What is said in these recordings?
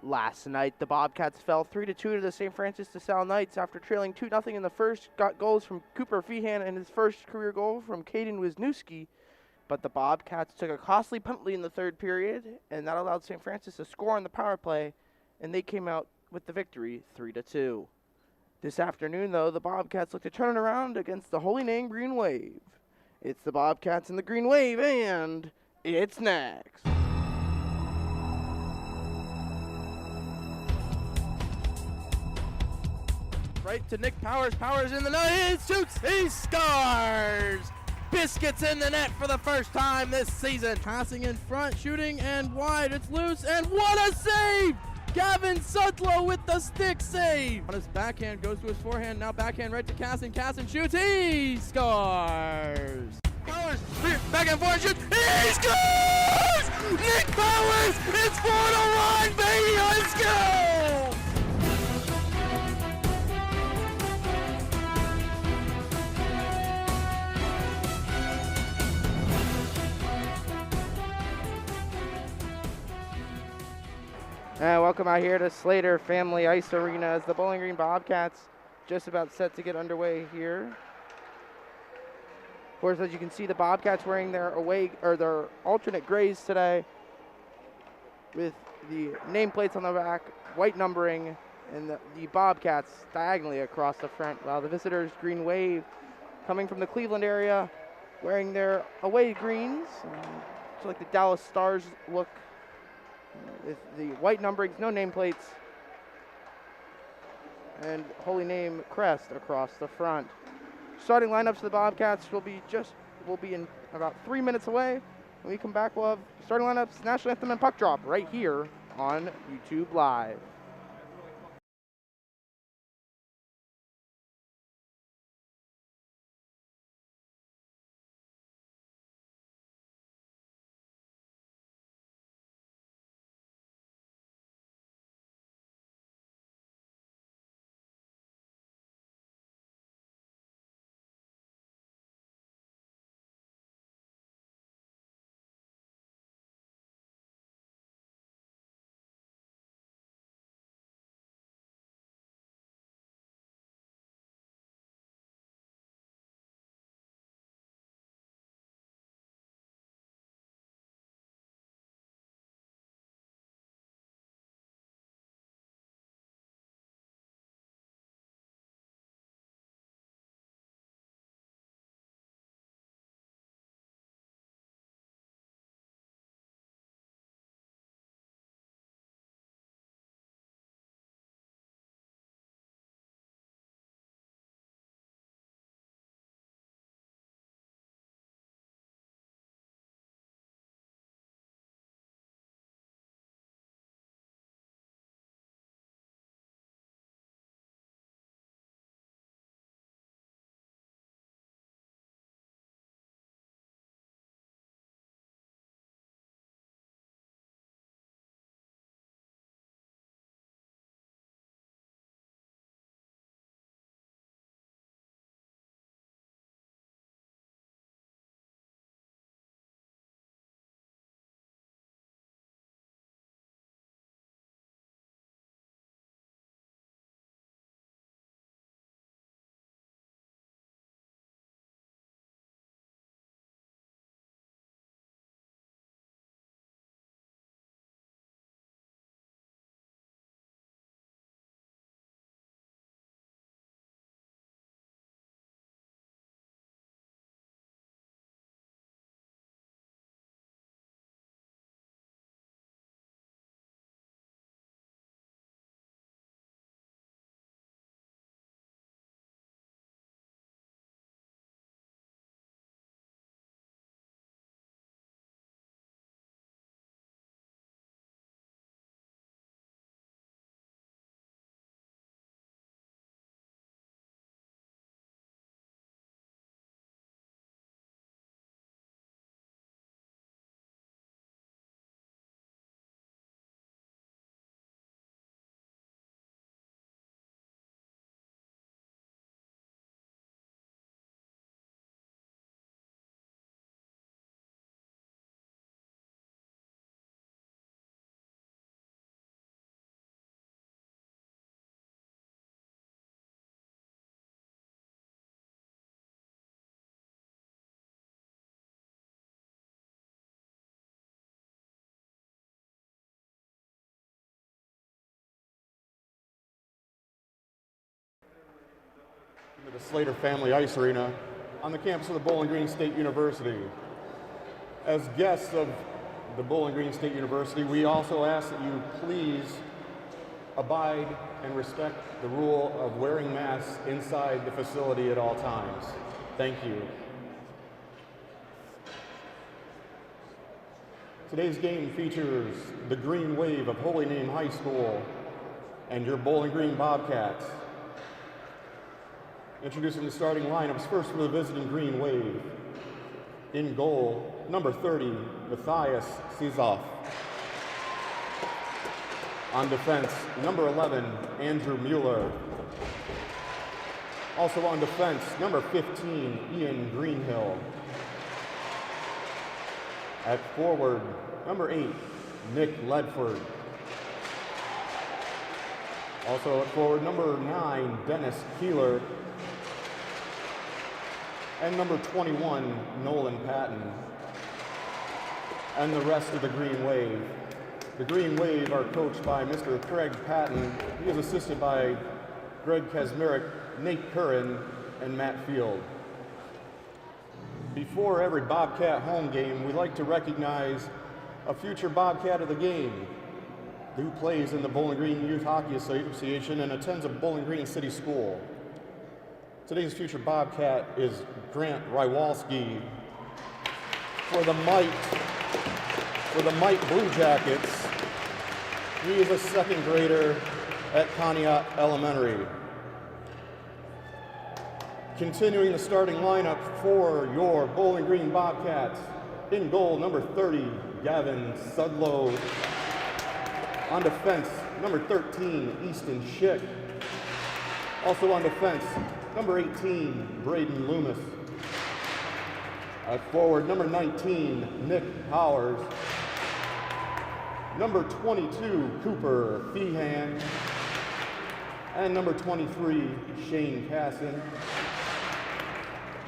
Last night, the Bobcats fell 3-2 to the St. Francis de Sales Knights after trailing 2-0 in the first. Got goals from Cooper Feehan and his first career goal from Creinin Wisniewski. But the Bobcats took a costly penalty in the third period, and that allowed St. Francis to score on the power play, and they came out with the victory 3-2. This afternoon, though, the Bobcats look to turn it around against the Holy Name Green Wave. It's the Bobcats and the Green Wave, and it's next. Right to Nick Powers. Powers in the net. He shoots. He scores. Biscuits in the net for the first time this season. Passing in front, shooting, and wide. It's loose, and what a save! Gavin Sudlow with the stick save. On his backhand, goes to his forehand. Now backhand right to Casson. Casson shoots. He scores. Powers, back and forth, shoots. He scores! Nick Powers! It's 4-1, baby! Let's go! And welcome out here to Slater Family Ice Arena as the Bowling Green Bobcats just about set to get underway here. Of course, as you can see, the Bobcats wearing their their alternate grays today with the nameplates on the back, white numbering, and the Bobcats diagonally across the front, while the visitors, Green Wave, coming from the Cleveland area, wearing their away greens, so like the Dallas Stars look. With the white numberings, no nameplates, and Holy Name crest across the front. Starting lineups for the Bobcats will be in about 3 minutes away. When we come back, we'll have starting lineups, national anthem, and puck drop right here on YouTube Live. the Slater Family Ice Arena on the campus of the Bowling Green State University. As guests of the Bowling Green State University, we also ask that you please abide and respect the rule of wearing masks inside the facility at all times. Thank you. Today's game features the Green Wave of Holy Name High School and your Bowling Green Bobcats. Introducing the starting lineups, first for the visiting Green Wave. In goal, number 30, Matthias Sizoff. On defense, number 11, Andrew Mueller. Also on defense, number 15, Ian Greenhill. At forward, number 8, Nick Ledford. Also at forward, number 9, Dennis Keeler. And number 21, Nolan Patton. And the rest of the Green Wave. The Green Wave are coached by Mr. Craig Patton. He is assisted by Greg Kazmarek, Nate Curran, and Matt Field. Before every Bobcat home game, we like to recognize a future Bobcat of the game who plays in the Bowling Green Youth Hockey Association and attends a Bowling Green City School. Today's future Bobcat is Grant Rywalski. For the Mite Blue Jackets, he is a second grader at Conneaut Elementary. Continuing the starting lineup for your Bowling Green Bobcats. In goal, number 30, Gavin Sudlow. On defense, number 13, Easton Schick. Also on defense, number 18, Braden Loomis. At forward, number 19, Nick Powers. Number 22, Cooper Feehan. And number 23, Shane Casson.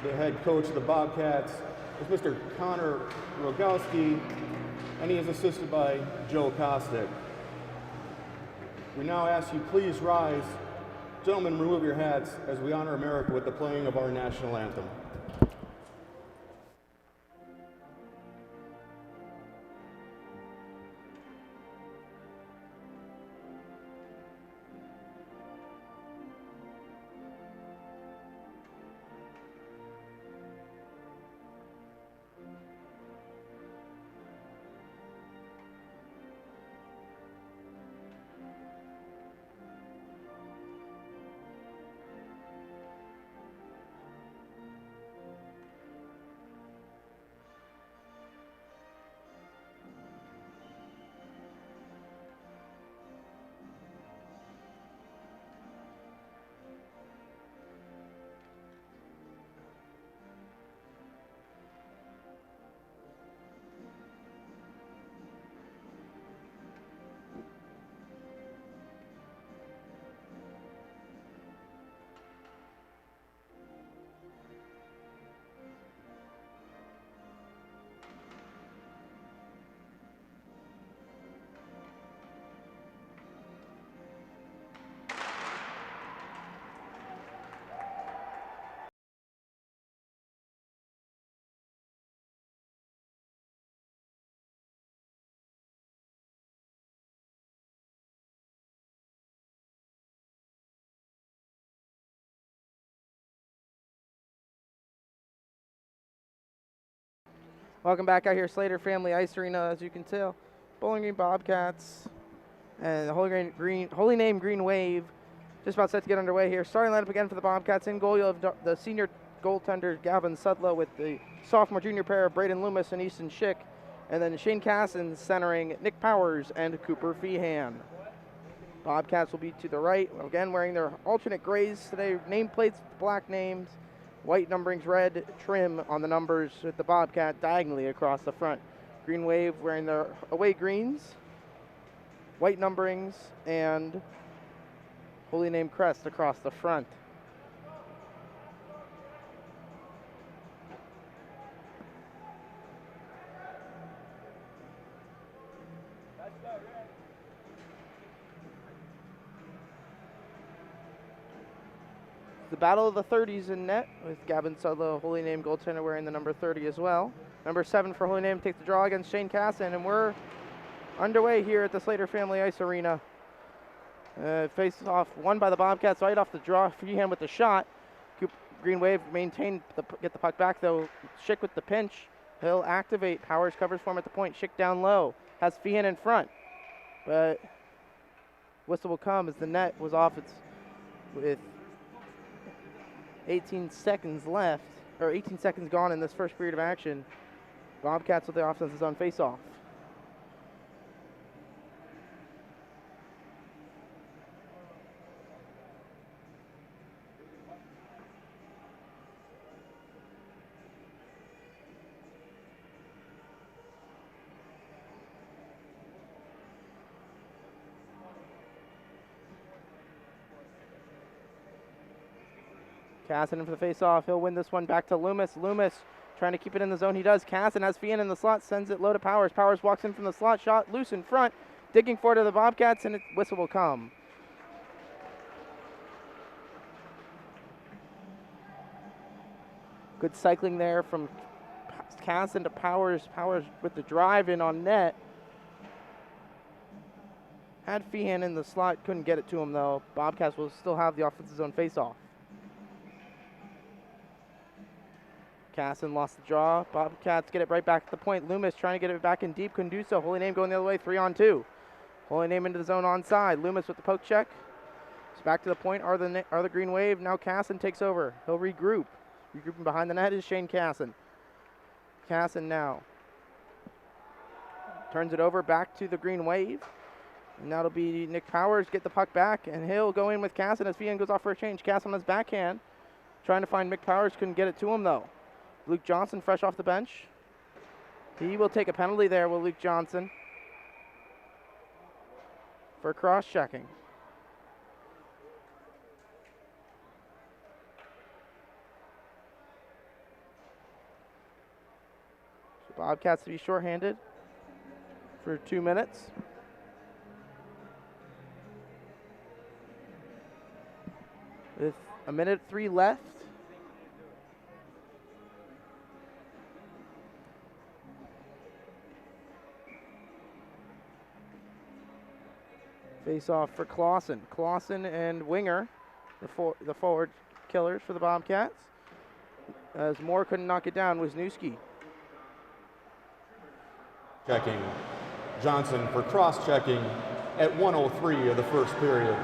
The head coach of the Bobcats is Mr. Connor Rogowski, and he is assisted by Joe Kostick. We now ask you please rise. Gentlemen, remove your hats as we honor America with the playing of our national anthem. Welcome back out here, Slater Family Ice Arena. As you can tell, Bowling Green Bobcats and the Holy Name Green Wave just about set to get underway here. Starting lineup again for the Bobcats. In goal, you'll have the senior goaltender Gavin Sudlow with the sophomore junior pair of Braden Loomis and Easton Schick, and then Shane Casson centering Nick Powers and Cooper Feehan. Bobcats will be to the right, again wearing their alternate grays today, nameplates, black names, white numberings, red trim on the numbers with the Bobcat diagonally across the front. Green Wave wearing their away greens, white numberings, and Holy Name crest across the front. the battle of the 30s in net, with Gavin Sudlow, Holy Name goaltender, wearing the number 30 as well. Number 7 for Holy Name takes the draw against Shane Casson, and we're underway here at the Slater Family Ice Arena. Face off won by the Bobcats right off the draw. Freehand with the shot. Green Wave get the puck back though. Schick with the pinch. He'll activate. Powers covers for him at the point. Schick down low. Has Feehan in front. But whistle will come as the net was off with 18 seconds left, or 18 seconds gone in this first period of action. Bobcats with the offensive zone face-off. Casson in for the face-off. He'll win this one back to Loomis. Loomis trying to keep it in the zone. He does. Casson has Feehan in the slot, sends it low to Powers. Powers walks in from the slot, shot loose in front. Digging for it to the Bobcats, and whistle will come. Good cycling there from Casson to Powers. Powers with the drive in on net. Had Feehan in the slot, couldn't get it to him though. Bobcats will still have the offensive zone face-off. Casson lost the draw. Bobcats get it right back at the point. Loomis trying to get it back in deep. Couldn't do so. Holy Name going the other way. 3-on-2. Holy Name into the zone onside. Loomis with the poke check. It's back to the point. Are the Green Wave. Now Casson takes over. He'll regroup. Regrouping behind the net is Shane Casson. Casson now turns it over back to the Green Wave. And that'll be Nick Powers. Get the puck back. And he'll go in with Casson as Feehan goes off for a change. Casson on his backhand. Trying to find Mick Powers. Couldn't get it to him though. Luke Johnson fresh off the bench. He will take a penalty there with Luke Johnson for cross-checking. So Bobcats to be shorthanded for 2 minutes. With 1:03 left. Face off for Clausen. Clausen and Winger, the forward killers for the Bobcats. As Moore couldn't knock it down, Wisniewski. Checking. Johnson for cross-checking at 1:03 of the first period.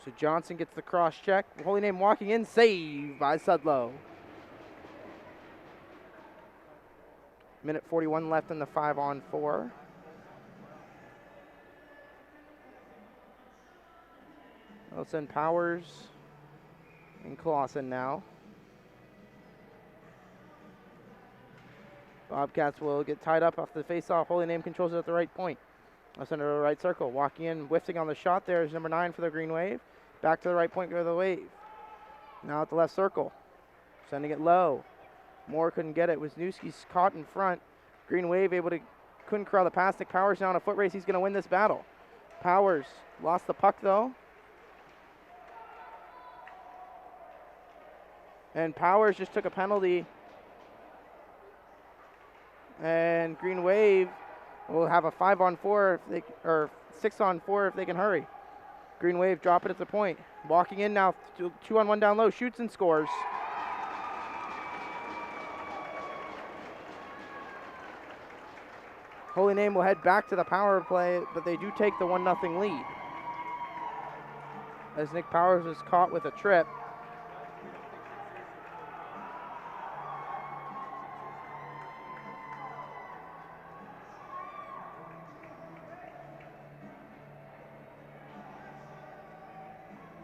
So Johnson gets the cross check. Holy Name walking in, save by Sudlow. 1:41 left in the 5-on-4. They'll send Powers and Clausen now. Bobcats will get tied up off the face-off. Holy Name controls it at the right point. They'll send it to the right circle. Walking in, whiffing on the shot there is number 9 for the Green Wave. Back to the right point, go to the Wave. Now at the left circle. Sending it low. Moore couldn't get it. Wisniewski's caught in front. Green Wave couldn't corral the pass. Nick Powers now in a foot race. He's going to win this battle. Powers lost the puck though. And Powers just took a penalty. And Green Wave will have a 5-on-4 or 6-on-4 if they can hurry. Green Wave drop it at the point. Walking in now, 2-on-1 down low, shoots and scores. Holy Name will head back to the power play, but they do take the 1-0 lead. As Nick Powers was caught with a trip.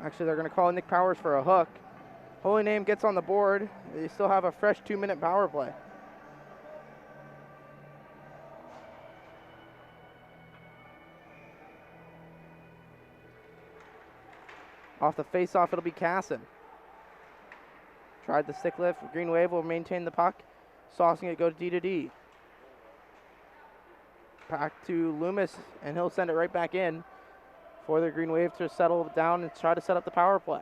Actually, they're going to call Nick Powers for a hook. Holy Name gets on the board. They still have a fresh 2-minute power play. Off the face-off, it'll be Casson. Tried the stick lift. Green Wave will maintain the puck. Saucing it, go to D. Back to Loomis, and he'll send it right back in for the Green Wave to settle down and try to set up the power play.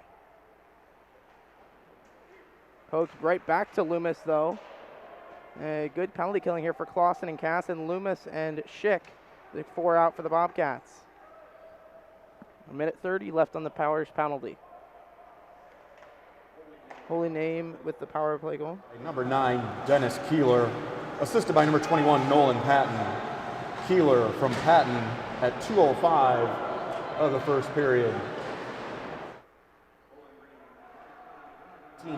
Poked right back to Loomis, though. A good penalty killing here for Clausen and Casson. Loomis and Schick, the 4 out for the Bobcats. 1:30 left on the Powers penalty. Holy Name with the power play goal. Number 9, Dennis Keeler, assisted by number 21, Nolan Patton. Keeler from Patton at 2:05 of the first period.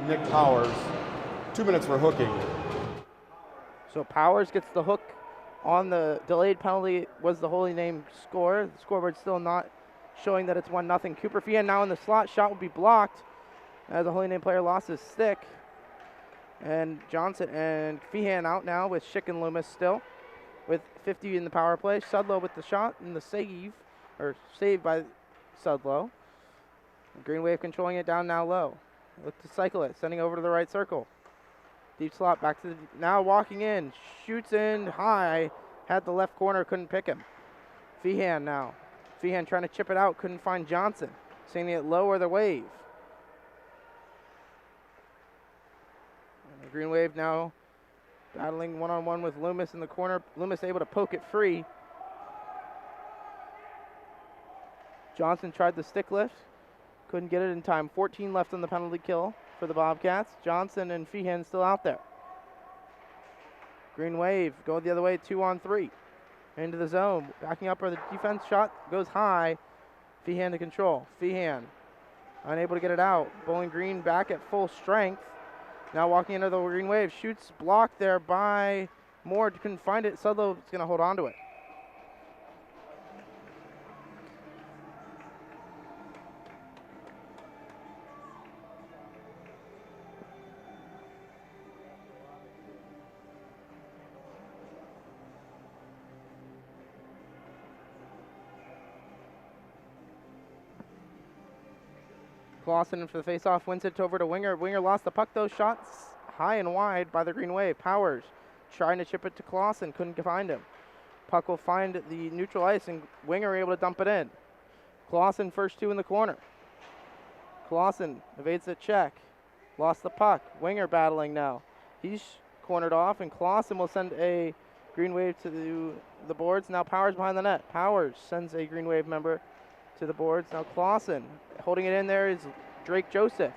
Nick Powers, 2 minutes for hooking. So Powers gets the hook on the delayed penalty. Was the Holy Name score. The scoreboard still not showing that it's 1-0. Cooper Feehan now in the slot. Shot will be blocked as the Holy Name player lost his stick. And Johnson and Feehan out now with Schick and Loomis still with 50 in the power play. Sudlow with the shot and the save, or saved by Sudlow. Green Wave controlling it down now low. Look to cycle it, sending over to the right circle. Deep slot back to the, now walking in, shoots in high, had the left corner, couldn't pick him. Feehan now. Feehan trying to chip it out, couldn't find Johnson. Sending it low or the Wave. And the Green Wave now battling one-on-one with Loomis in the corner. Loomis able to poke it free. Johnson tried the stick lift. Couldn't get it in time. 14 left on the penalty kill for the Bobcats. Johnson and Feehan still out there. Green Wave going the other way, 2-on-3. Into the zone. Backing up where the defense shot goes high. Feehan to control. Feehan unable to get it out. Bowling Green back at full strength. Now walking into the Green Wave. Shoots blocked there by Moore. Couldn't find it. Sudlow is going to hold on to it. Clausen for the face-off, wins it over to Winger. Winger lost the puck, though. Shots high and wide by the Green Wave. Powers trying to chip it to Clausen, couldn't find him. Puck will find the neutral ice, and Winger able to dump it in. Clausen first 2 in the corner. Clausen evades the check. Lost the puck. Winger battling now. He's cornered off, and Clausen will send a Green Wave to the boards. Now Powers behind the net. Powers sends a Green Wave member to the boards. Now Clausen holding it in there is Drake Joseph.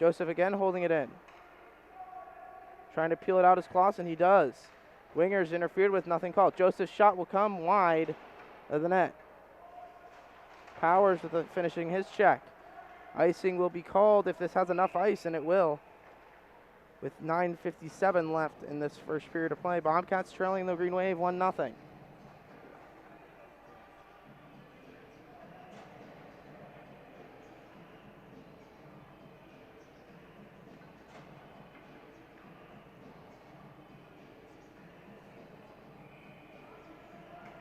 Joseph again holding it in. Trying to peel it out as Clausen. He does. Winger's interfered with, nothing called. Joseph's shot will come wide of the net. Powers with the finishing his check. Icing will be called if this has enough ice, and it will. With 9:57 left in this first period of play. Bobcats trailing the Green Wave 1-0.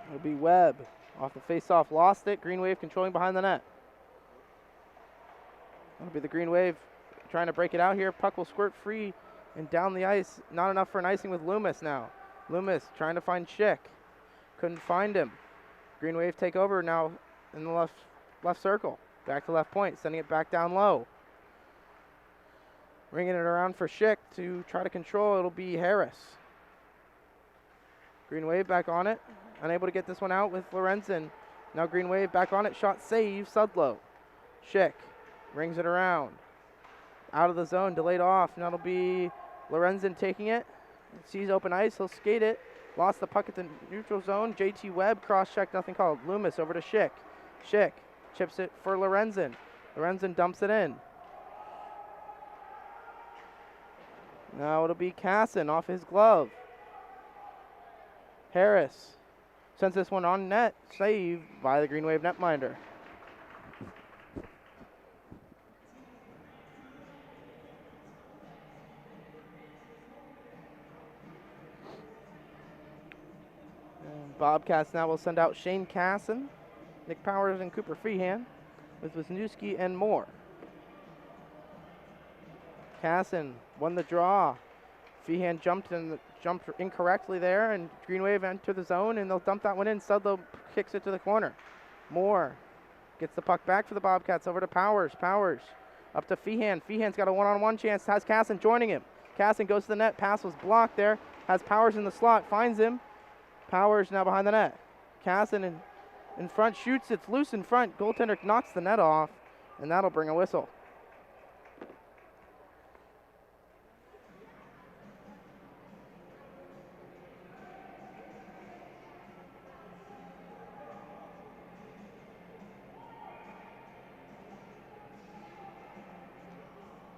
It'll be Webb off the face-off, lost it. Green Wave controlling behind the net. It'll be the Green Wave trying to break it out here. Puck will squirt free and down the ice. Not enough for an icing with Loomis now. Loomis trying to find Schick. Couldn't find him. Green Wave take over now in the left circle. Back to left point, sending it back down low. Ringing it around for Schick to try to control. It'll be Harris. Green Wave back on it. Unable to get this one out with Lorenzen. Now Green Wave back on it. Shot save. Sudlow. Schick rings it around. Out of the zone. Delayed off. Now it'll be Lorenzen taking it. Sees open ice. He'll skate it. Lost the puck at the neutral zone. JT Webb cross check. Nothing called. Loomis over to Schick. Schick chips it for Lorenzen. Lorenzen dumps it in. Now it'll be Casson off his glove. Harris sends this one on net, saved by the Green Wave netminder. And Bobcats now will send out Shane Casson, Nick Powers, and Cooper Feehan with Wisniewski and Moore. Casson won the draw. Feehan jumped incorrectly there, and Green Wave entered the zone, and they'll dump that one in. Sudlow kicks it to the corner. Moore gets the puck back for the Bobcats over to Powers. Powers Up to Feehan. Feehan's got a one-on-one chance. Has Casson joining him. Casson goes to the net. Pass was blocked there. Has Powers in the slot. Finds him. Powers now behind the net. Casson in front shoots. It's loose in front. Goaltender knocks the net off, and that'll bring a whistle.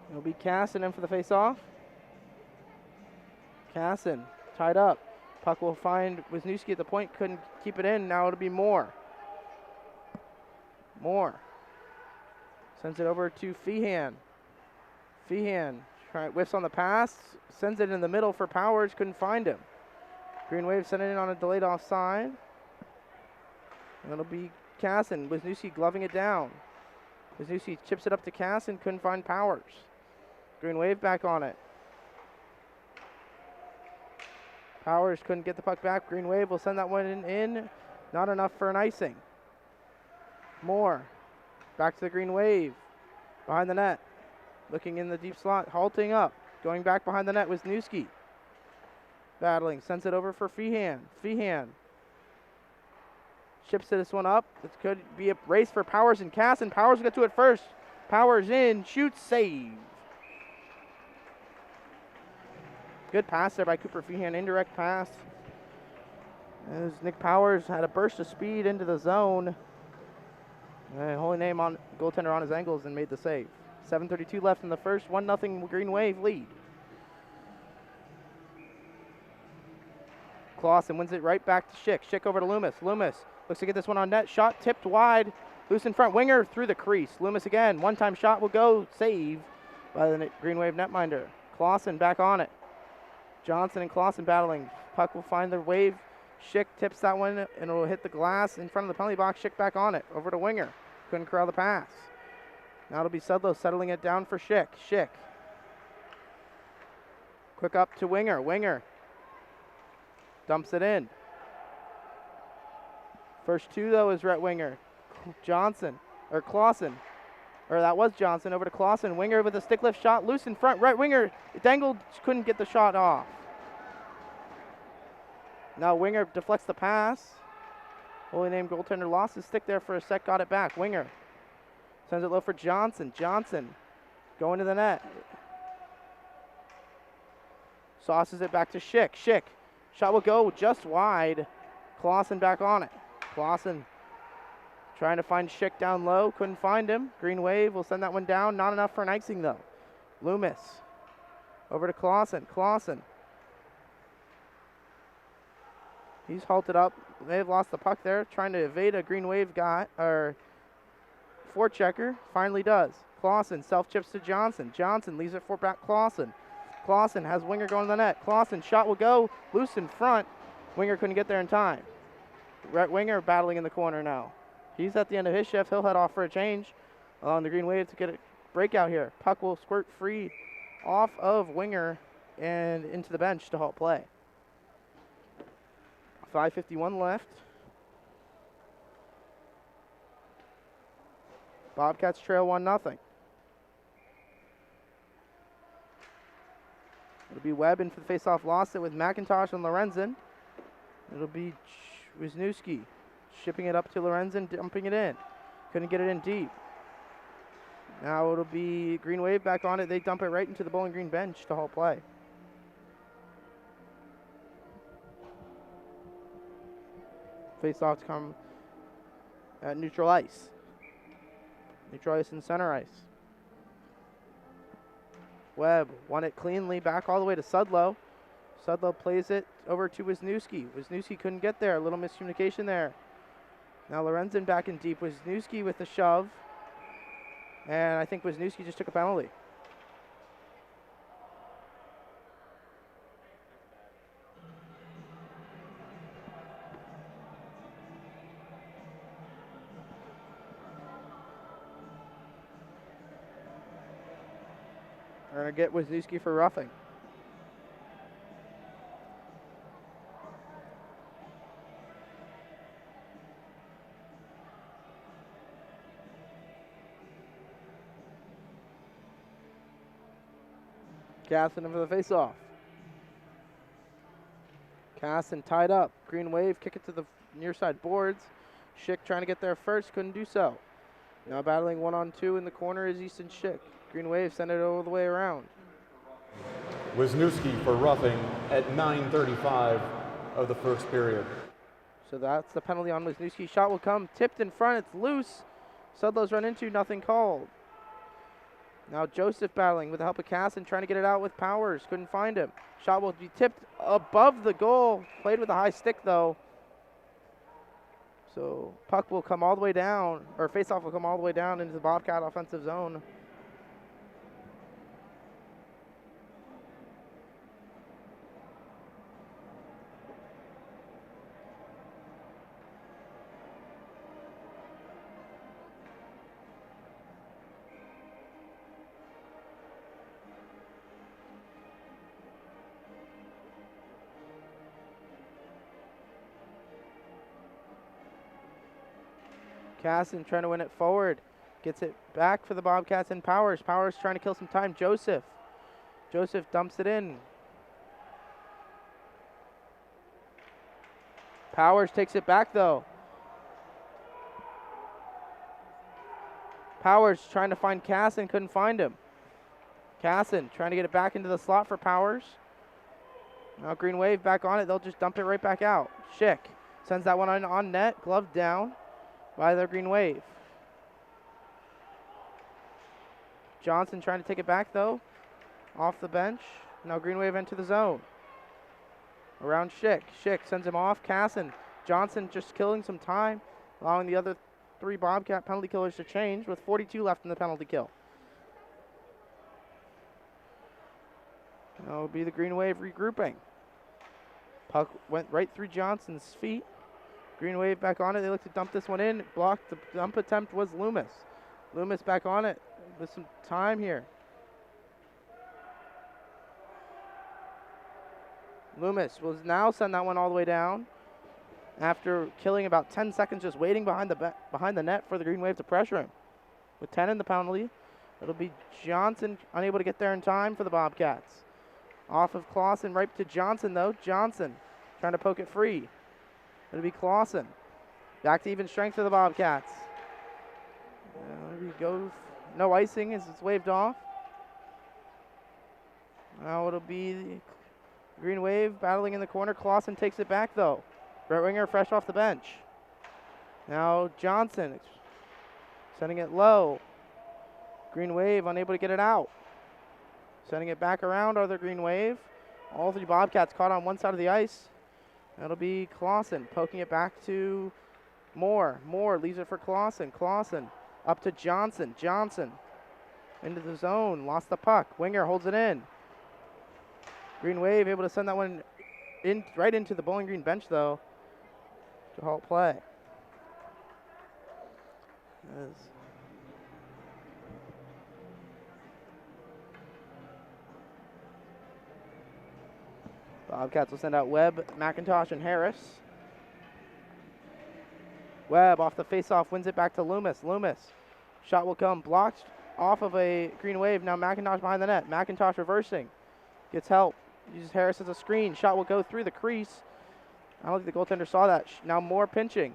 It'll be Casson in for the face-off. Casson tied up. Puck will find Wisniewski at the point. Couldn't keep it in. Now it'll be Moore. Moore sends it over to Feehan. Feehan whiffs on the pass. Sends it in the middle for Powers. Couldn't find him. Green Wave sent it in on a delayed offside. And it'll be Casson. Wisniewski gloving it down. Wisniewski chips it up to Casson. Couldn't find Powers. Green Wave back on it. Powers couldn't get the puck back. Green Wave will send that one in. Not enough for an icing. Moore. Back to the Green Wave. Behind the net. Looking in the deep slot. Halting up. Going back behind the net was Wisniewski. Battling. Sends it over for Feehan. Feehan. Chips this one up. This could be a race for Powers and Casson. Powers will get to it first. Powers in. Shoots. Save. Good pass there by Cooper Feehan, indirect pass. As Nick Powers had a burst of speed into the zone. And Holy Name on goaltender on his ankles and made the save. 7:32 left in the first. 1-0 Green Wave lead. Clausen wins it right back to Schick. Schick over to Loomis. Loomis looks to get this one on net. Shot tipped wide. Loose in front. Winger through the crease. Loomis again. One-time shot will go. Save by the Green Wave netminder. Clausen back on it. Johnson and Clausen battling. Puck will find the Wave. Schick tips that one and it'll hit the glass in front of the penalty box. Schick back on it. Over to Winger. Couldn't corral the pass. Now it'll be Sudlow settling it down for Schick. Schick. Quick up to Winger. Winger dumps it in. First two, though, is Rhett Winger. Johnson, or Clausen. Or that was Johnson, over to Clausen. Winger with a stick lift shot, loose in front. Right winger dangled, couldn't get the shot off. Now Winger deflects the pass. Holy Name goaltender lost his stick there for a sec, got it back. Winger sends it low for Johnson. Johnson going to the net. Sauces it back to Schick. Schick, shot will go just wide. Clausen back on it. Clausen trying to find Schick down low, couldn't find him. Green Wave will send that one down, not enough for an icing though. Loomis over to Clausen. Clausen. He's halted up. They've lost the puck there, trying to evade a Green Wave guy, or forechecker. Finally does. Clausen self-chips to Johnson. Johnson leaves it for back Clausen. Clausen has Winger going to the net. Clausen shot will go, loose in front. Winger couldn't get there in time. Rhett Winger battling in the corner now. He's at the end of his shift. He'll head off for a change on the Green Wave to get a breakout here. Puck will squirt free off of Winger and into the bench to halt play. 5:51 left. Bobcats trail 1-0. It'll be Webb in for the faceoff. Lost it with McIntosh and Lorenzen. It'll be Wisniewski shipping it up to Lorenzen, dumping it in. Couldn't get it in deep. Now it'll be Green Wave back on it. They dump it right into the Bowling Green bench to halt play. Face-offs come at neutral ice. Neutral ice and center ice. Webb won it cleanly back all the way to Sudlow. Sudlow plays it over to Wisniewski. Wisniewski couldn't get there. A little miscommunication there. Now Lorenzen back in deep. Wisniewski with the shove. And I think Wisniewski just took a penalty. We're going to get Wisniewski for roughing. Casson in for the face-off. Casson tied up. Green Wave, kick it to the near side boards. Schick trying to get there first, couldn't do so. Now battling 1-on-2 in the corner is Easton Schick. Green Wave send it all the way around. Wisniewski for roughing at 9:35 of the first period. So that's the penalty on Wisniewski. Shot will come, tipped in front, it's loose. Sudlow's run into, nothing called. Now Joseph battling with the help of Casson, trying to get it out with Powers, couldn't find him. Shot will be tipped above the goal, played with a high stick though. So puck will come all the way down, or face-off will come all the way down into the Bobcat offensive zone. Casson trying to win it forward. Gets it back for the Bobcats and Powers. Powers trying to kill some time. Joseph dumps it in. Powers takes it back though. Powers trying to find Casson, couldn't find him. Casson trying to get it back into the slot for Powers. Now Green Wave back on it. They'll just dump it right back out. Schick sends that one on net. Glove down by the Green Wave. Johnson trying to take it back though. Off the bench. Now Green Wave into the zone. Around Schick. Schick sends him off. Casson. Johnson just killing some time, allowing the other 3 Bobcat penalty killers to change with 42 left in the penalty kill. That'll be the Green Wave regrouping. Puck went right through Johnson's feet. Green Wave back on it. They look to dump this one in. Blocked. The dump attempt was Loomis. Loomis back on it with some time here. Loomis will now send that one all the way down after killing about 10 seconds just waiting behind the net for the Green Wave to pressure him. With 10 in the penalty, it'll be Johnson unable to get there in time for the Bobcats. Off of Clausen, right to Johnson though. Johnson trying to poke it free. It'll be Clausen. Back to even strength for the Bobcats. There we go. No icing as it's waved off. Now it'll be the Green Wave battling in the corner. Clausen takes it back though. Brett Winger fresh off the bench. Now Johnson sending it low. Green Wave unable to get it out. Sending it back around are the Green Wave. All 3 Bobcats caught on one side of the ice. That'll be Clausen poking it back to Moore. Moore leaves it for Clausen. Clausen up to Johnson. Johnson into the zone. Lost the puck. Winger holds it in. Green Wave able to send that one in right into the Bowling Green bench though to halt play. Bobcats will send out Webb, McIntosh, and Harris. Webb off the face-off wins it back to Loomis. Loomis. Shot will come. Blocked off of a Green Wave. Now McIntosh behind the net. McIntosh reversing. Gets help. Uses Harris as a screen. Shot will go through the crease. I don't think the goaltender saw that. Now Moore pinching.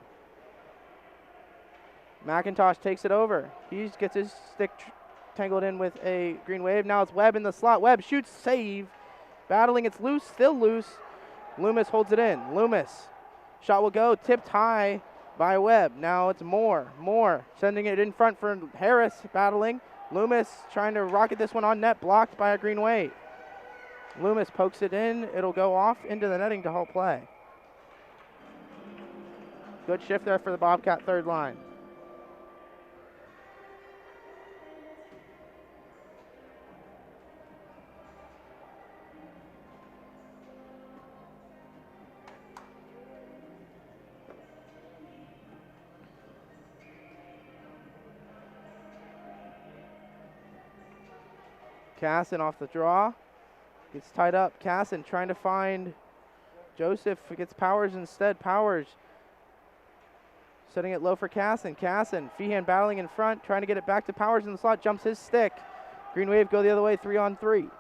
McIntosh takes it over. He gets his stick tangled in with a Green Wave. Now it's Webb in the slot. Webb shoots, save. Battling, it's loose, still loose. Loomis holds it in. Loomis. Shot will go, tipped high by Webb. Now it's Moore. Moore sending it in front for Harris, battling. Loomis trying to rocket this one on net, blocked by a Green Wave. Loomis pokes it in. It'll go off into the netting to halt play. Good shift there for the Bobcat third line. Casson off the draw. Gets tied up. Casson trying to find Joseph. Gets Powers instead. Powers setting it low for Casson. Casson, Feehan battling in front, trying to get it back to Powers in the slot. Jumps his stick. Green Wave go the other way, 3-on-3.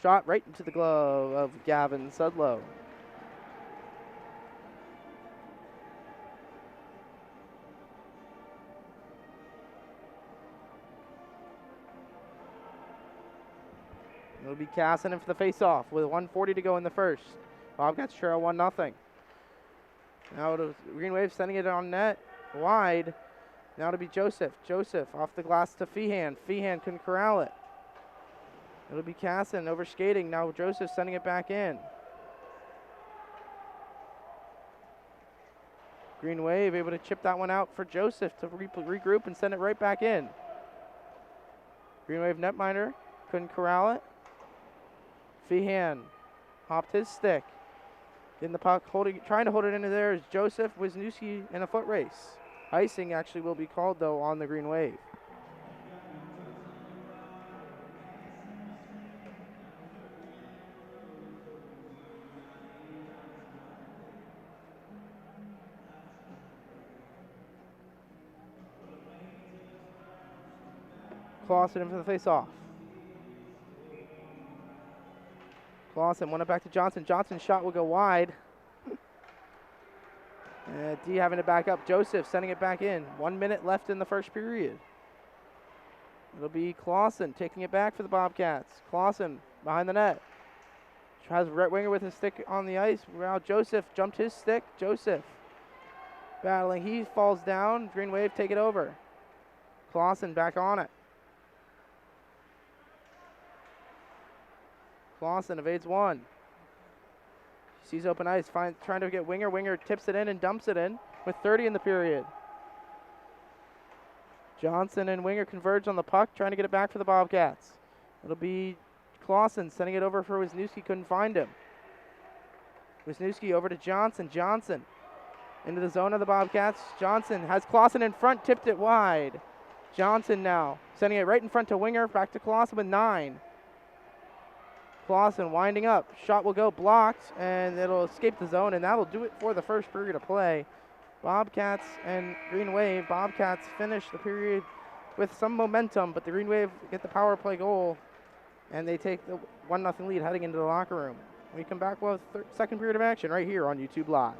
shot right into the glove of Gavin Sudlow. It'll be Cassidy for the face-off with 1:40 to go in the first. Bobcats trail 1-0. Now to Green Wave sending it on net, wide. Now to be Joseph. Joseph off the glass to Feehan. Feehan couldn't corral it. It'll be Casson over skating. Now Joseph sending it back in. Green Wave able to chip that one out for Joseph to regroup and send it right back in. Green Wave netminder couldn't corral it. Feehan hopped his stick. Getting the puck, trying to hold it into there is Joseph Wisniewski in a foot race. Icing actually will be called, though, on the Green Wave. Clausen in for the face-off. Clausen won it back to Johnson. Johnson's shot will go wide. D having to back up. Joseph sending it back in. 1 minute left in the first period. It'll be Clausen taking it back for the Bobcats. Clausen behind the net. Has right winger with his stick on the ice. Now Joseph jumped his stick. Joseph battling. He falls down. Green Wave take it over. Clausen back on it. Clausen evades one. Sees open ice, trying to get Winger. Winger tips it in and dumps it in with 30 in the period. Johnson and Winger converge on the puck, trying to get it back for the Bobcats. It'll be Clausen sending it over for Wisniewski, couldn't find him. Wisniewski over to Johnson. Johnson into the zone of the Bobcats. Johnson has Clausen in front, tipped it wide. Johnson now sending it right in front to Winger, back to Clausen with 9. Clausen winding up. Shot will go blocked, and it'll escape the zone, and that'll do it for the first period of play. Bobcats and Green Wave. Bobcats finish the period with some momentum, but the Green Wave get the power play goal, and they take the 1-0 lead heading into the locker room. We come back with second period of action right here on YouTube Live.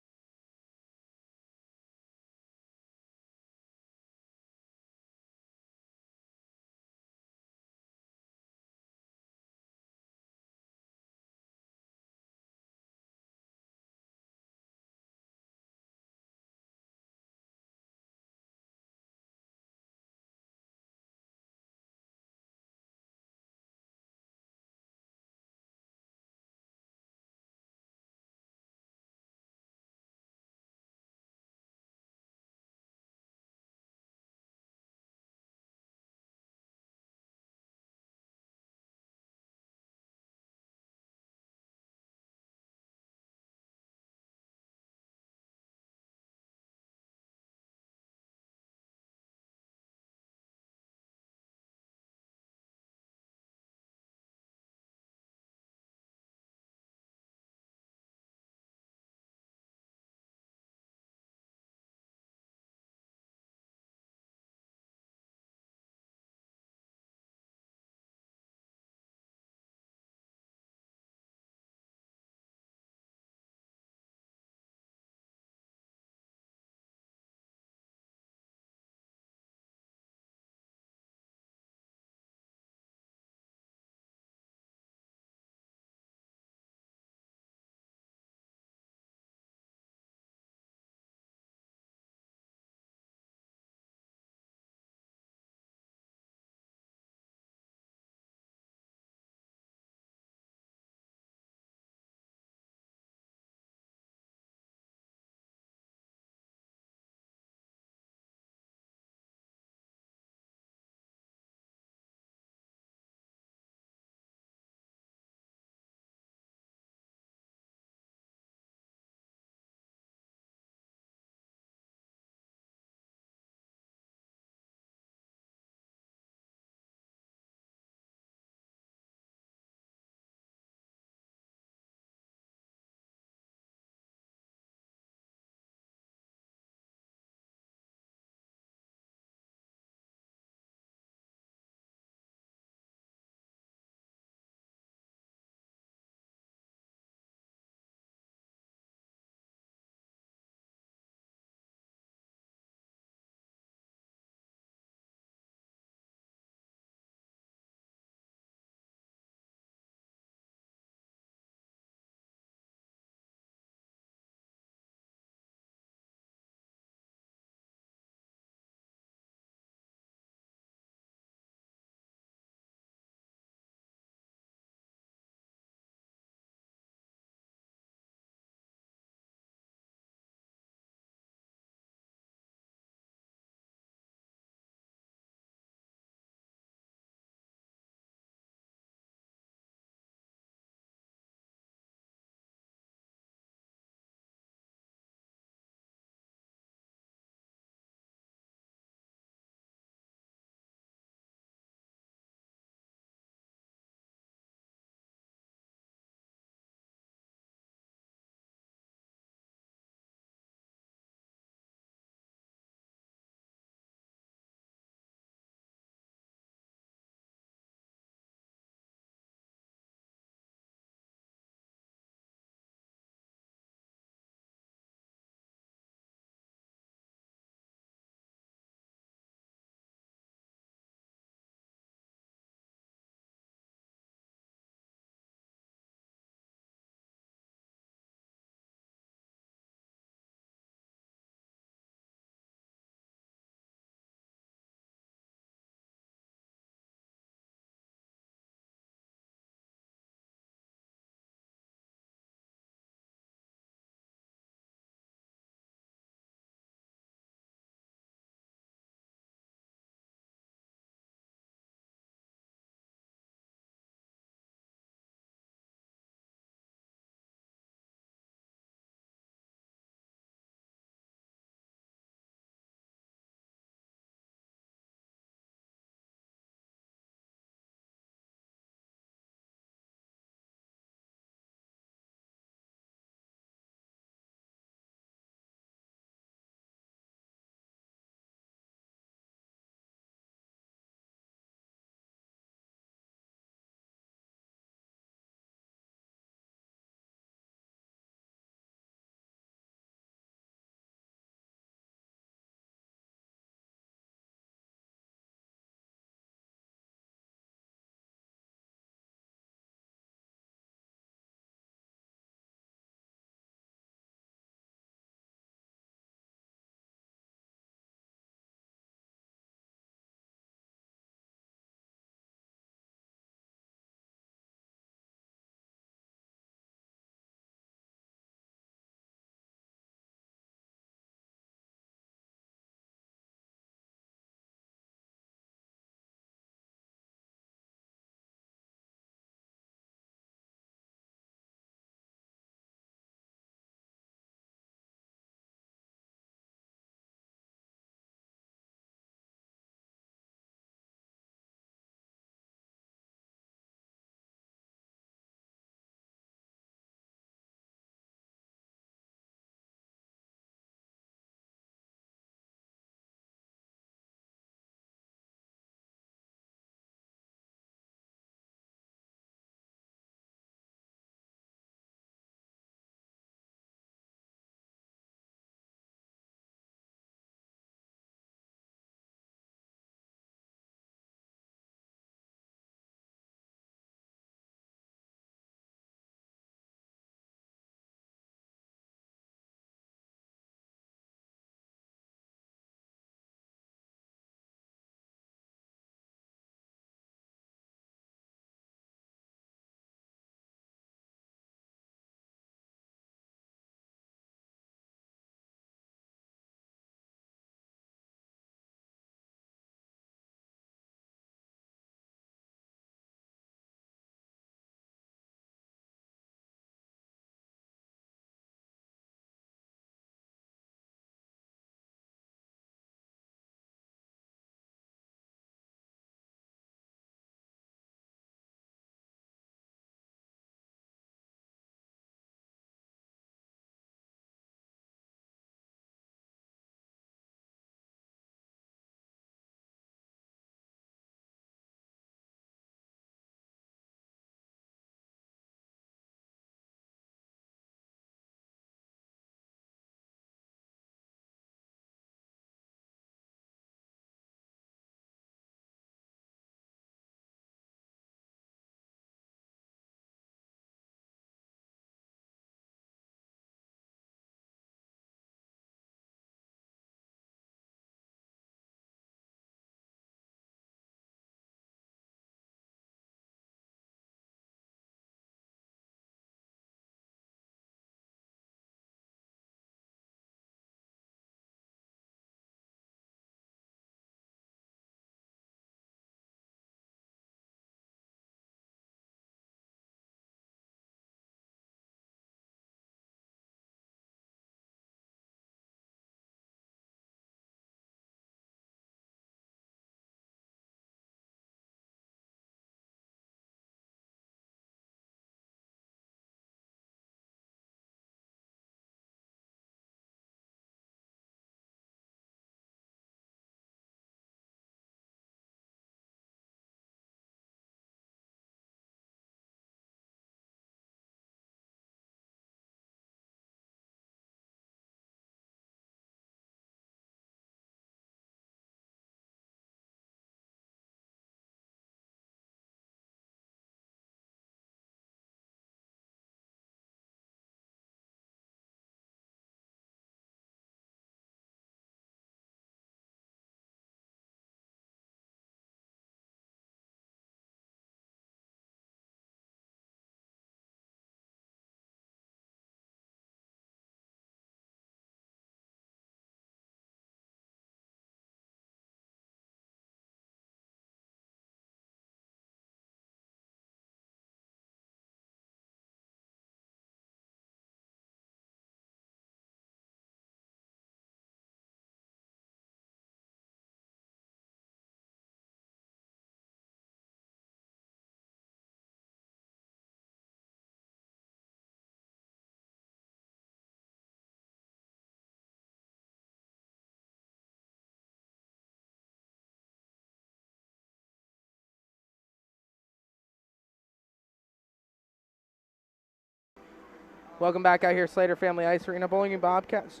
Welcome back out here, Slater Family Ice Arena. Bowling Green Bobcats.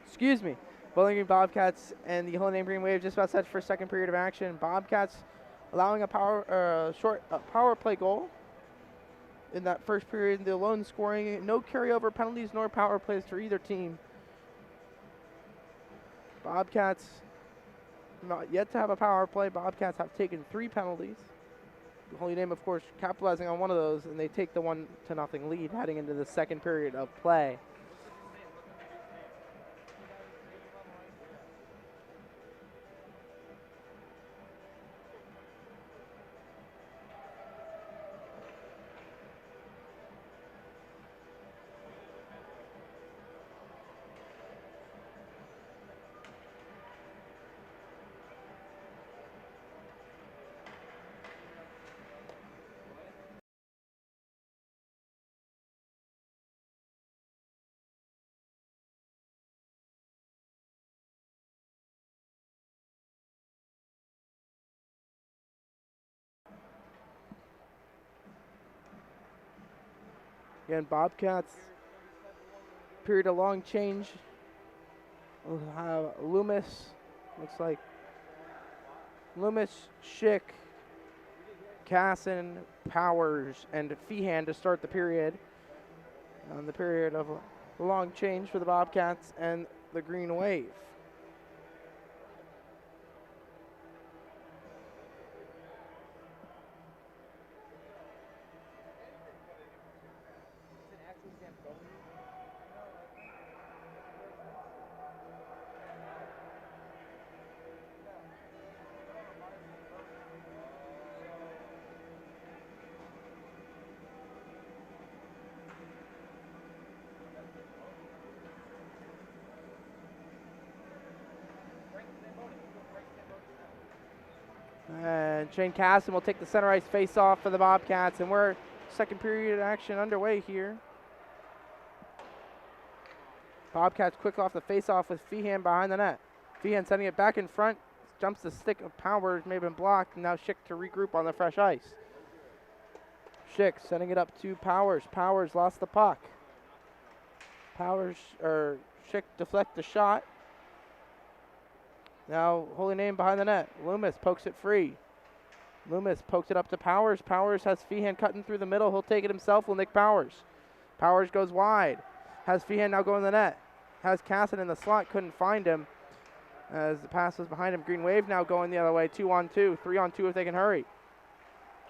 Excuse me. Bowling Green Bobcats and the Holy Name Green Wave just about set for second period of action. Bobcats allowing a short power play goal in that first period. The lone scoring, no carryover penalties nor power plays for either team. Bobcats not yet to have a power play. Bobcats have taken 3 penalties. The Holy Name, of course, capitalizing on one of those, and they take the 1-0 lead heading into the second period of play. Again, Bobcats, period of long change. We'll have Loomis, looks like Loomis, Schick, Casson, Powers, and Feehan to start the period. On the period of a long change for the Bobcats and the Green Wave. And Shane Casson will take the center ice face-off for the Bobcats, and we're second period action underway here. Bobcats quick off the face-off with Feehan behind the net. Feehan sending it back in front, jumps the stick of Powers, may have been blocked, and now Schick to regroup on the fresh ice. Schick sending it up to Powers. Powers lost the puck. Schick deflect the shot. Now, Holy Name behind the net. Loomis pokes it free. Loomis pokes it up to Powers. Powers has Feehan cutting through the middle. He'll take it himself. Will Nick Powers. Powers goes wide. Has Feehan now go in the net. Has Casson in the slot. Couldn't find him as the pass was behind him. Green Wave now going the other way. 2-on-2. 3-on-2 if they can hurry.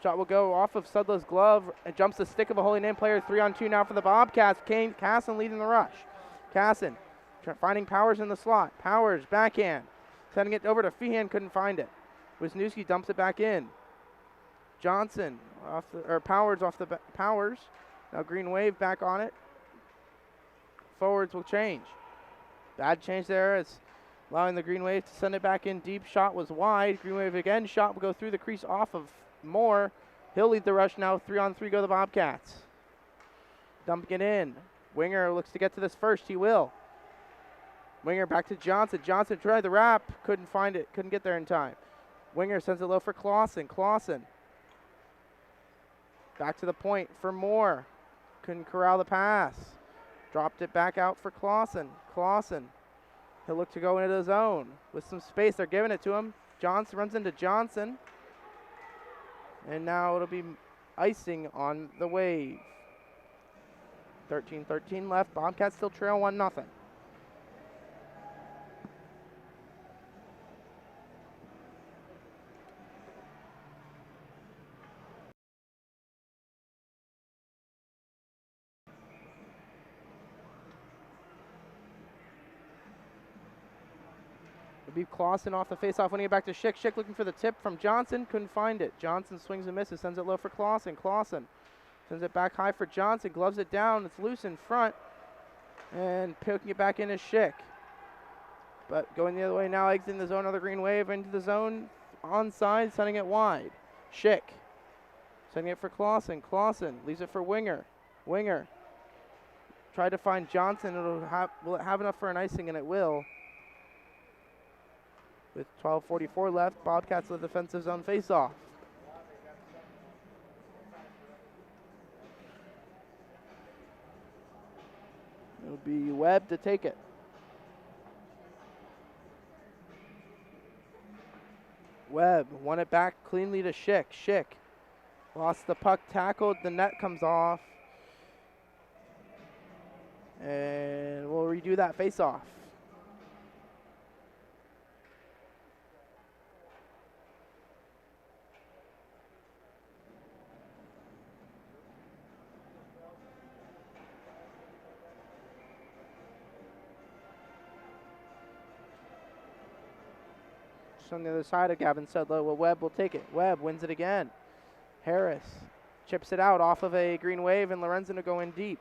Shot will go off of Sudlow's glove. It jumps the stick of a Holy Name player. 3-on-2 now for the Bobcats. Casson leading the rush. Casson finding Powers in the slot. Powers backhand. Sending it over to Feehan, couldn't find it. Wisniewski dumps it back in. Johnson Powers off the Powers. Now Green Wave back on it. Forwards will change. Bad change there as allowing the Green Wave to send it back in deep. Shot was wide. Green Wave again. Shot will go through the crease off of Moore. He'll lead the rush now. 3-on-3 go the Bobcats. Dumping it in. Winger looks to get to this first. He will. Winger back to Johnson. Johnson tried the wrap. Couldn't find it. Couldn't get there in time. Winger sends it low for Clausen. Clausen. Back to the point for Moore. Couldn't corral the pass. Dropped it back out for Clausen. Clausen. He'll look to go into the zone. With some space, they're giving it to him. Johnson runs into Johnson. And now it'll be icing on the Wave. 13-13 left. Bobcats still trail 1-0. Beat Clausen off the faceoff, winning it back to Schick. Schick looking for the tip from Johnson, couldn't find it. Johnson swings and misses, sends it low for Clausen. Clausen sends it back high for Johnson, gloves it down, it's loose in front, and poking it back in is Schick. But going the other way now, exiting the zone, another Green Wave into the zone, onside, sending it wide. Schick sending it for Clausen. Clausen leaves it for Winger. Winger tried to find Johnson. Will it have enough for an icing? And it will. With 12:44 left, Bobcats with defensive zone faceoff. be Webb to take it. Webb won it back cleanly to Schick. Schick lost the puck, tackled, the net comes off. And we'll redo that face-off. On the other side of Gavin Sudlow, well, Webb will take it. Webb wins it again. Harris chips it out off of a green wave, and Lorenzen to go in deep.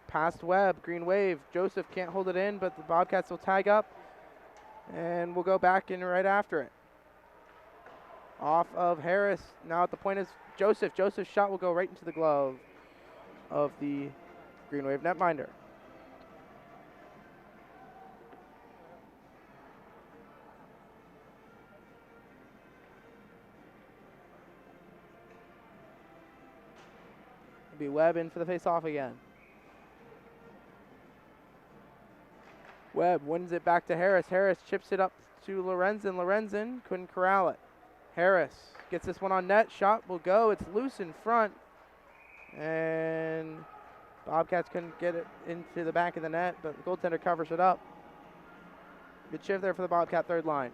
Past Webb, green wave. Joseph can't hold it in, but the Bobcats will tag up, and we'll go back in right after it. Off of Harris. Now at the point is Joseph. Joseph's shot will go right into the glove of the green wave netminder. Be Webb in for the face-off again. Webb wins it back to Harris. Harris chips it up to Lorenzen. Lorenzen couldn't corral it. Harris gets this one on net. Shot will go. It's loose in front. And Bobcats couldn't get it into the back of the net, but the goaltender covers it up. Good shift there for the Bobcat third line.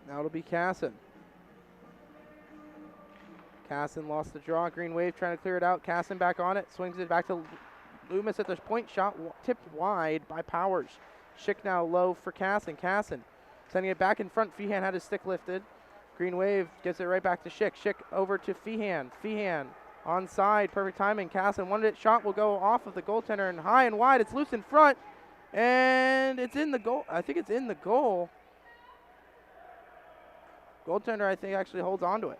Now it'll be Casson. Casson lost the draw. Green wave trying to clear it out. Casson back on it. Swings it back to Loomis at the point. Shot tipped wide by Powers. Schick now low for Casson. Casson sending it back in front. Feehan had his stick lifted. Green wave gets it right back to Schick. Schick over to Feehan. Feehan onside. Perfect timing. Casson wanted it. Shot will go off of the goaltender and high and wide. It's loose in front. And it's in the goal. I think it's in the goal. Goaltender, I think, actually holds on to it.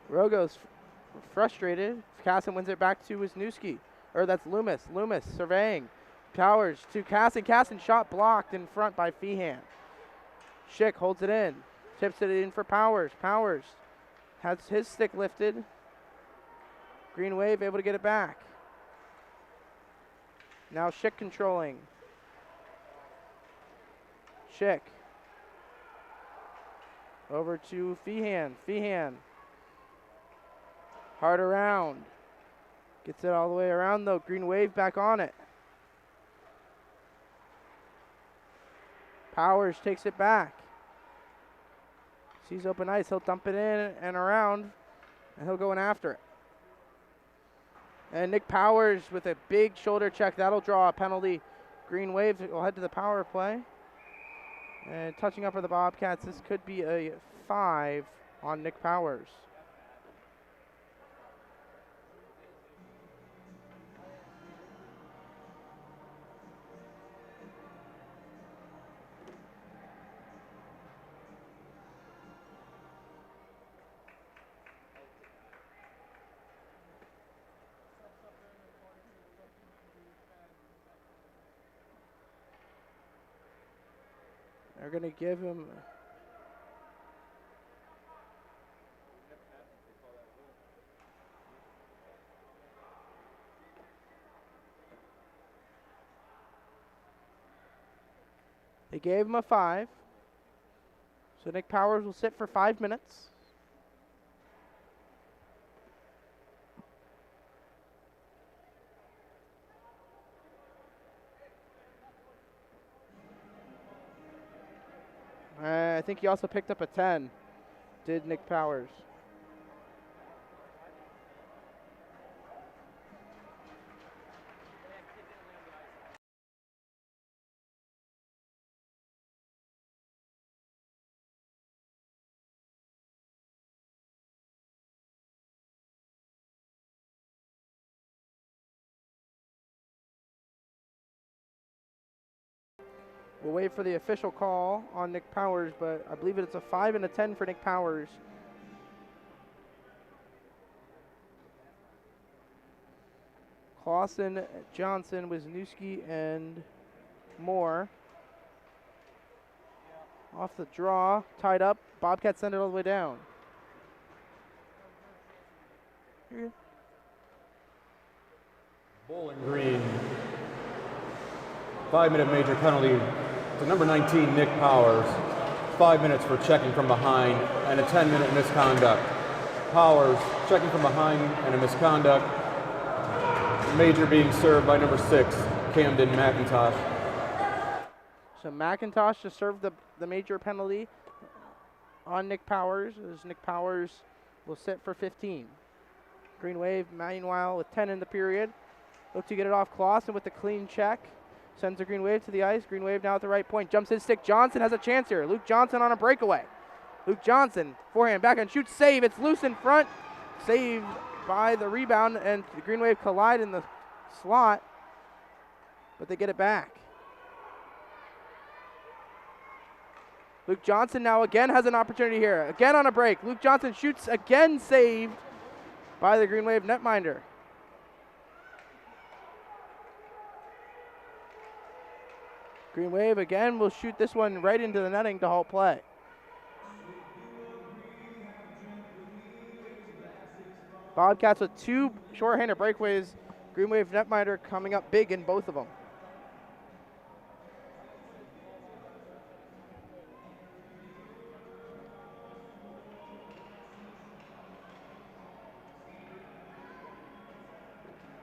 Rogo's frustrated. Casson wins it back to Wisniewski. Or that's Loomis. Loomis surveying. Powers to Casson. Casson shot blocked in front by Feehan. Schick holds it in. Tips it in for Powers. Powers has his stick lifted. Green wave able to get it back. Now Schick controlling. Schick. Over to Feehan. Feehan. Hard around. Gets it all the way around though. Green wave back on it. Powers takes it back. Sees open ice. He'll dump it in and around, and he'll go in after it. And Nick Powers with a big shoulder check. That'll draw a penalty. Green wave will head to the power play. And touching up for the Bobcats, this could be a 5 on Nick Powers. They're going to give him... They gave him a 5. So Nick Powers will sit for 5 minutes. I think he also picked up a 10, did Nick Powers. We'll wait for the official call on Nick Powers, but I believe it's a 5 and a 10 for Nick Powers. Clausen, Johnson, Wisniewski, and Moore. Off the draw, tied up. Bobcats send it all the way down. Here. Bowling Green, 5-minute major penalty to number 19, Nick Powers. 5 minutes for checking from behind and a 10-minute misconduct. Powers checking from behind and a misconduct. Major being served by number 6, Camden McIntosh. So McIntosh to serve the major penalty on Nick Powers, as Nick Powers will sit for 15. Green Wave, meanwhile, with 10 in the period. Look to get it off Clausen with the clean check. Sends the Green Wave to the ice. Green Wave now at the right point. Jumps his stick. Johnson has a chance here. Luke Johnson on a breakaway. Luke Johnson, forehand, backhand, shoots, save. It's loose in front. Saved by the rebound, and the Green Wave collide in the slot, but they get it back. Luke Johnson now again has an opportunity here. Again on a break. Luke Johnson shoots, again saved by the Green Wave netminder. Green Wave again will shoot this one right into the netting to halt play. Bobcats with 2 shorthanded breakaways. Green Wave netminder coming up big in both of them.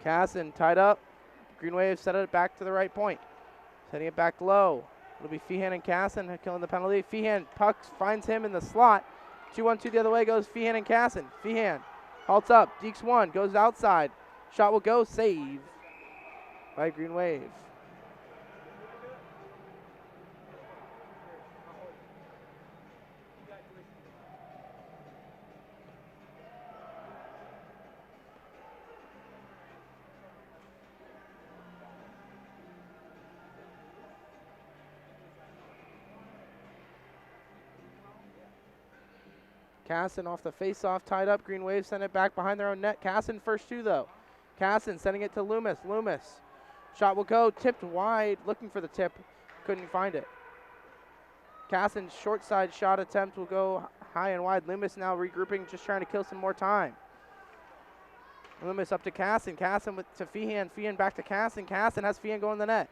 Casson tied up. Green Wave set it back to the right point. Setting it back low. It'll be Feehan and Casson killing the penalty. Feehan, puck finds him in the slot. 2-1-2 the other way goes Feehan and Casson. Feehan halts up. Deeks 1, goes outside. Shot will go, save by Green Wave. Casson off the face-off, tied up. Green Wave send it back behind their own net. Casson first 2 though. Casson sending it to Loomis. Loomis. Shot will go, tipped wide, looking for the tip. Couldn't find it. Casson's short side shot attempt will go high and wide. Loomis now regrouping, just trying to kill some more time. Loomis up to Casson. Casson to Feehan. Feehan back to Casson. Casson has Feehan going in the net.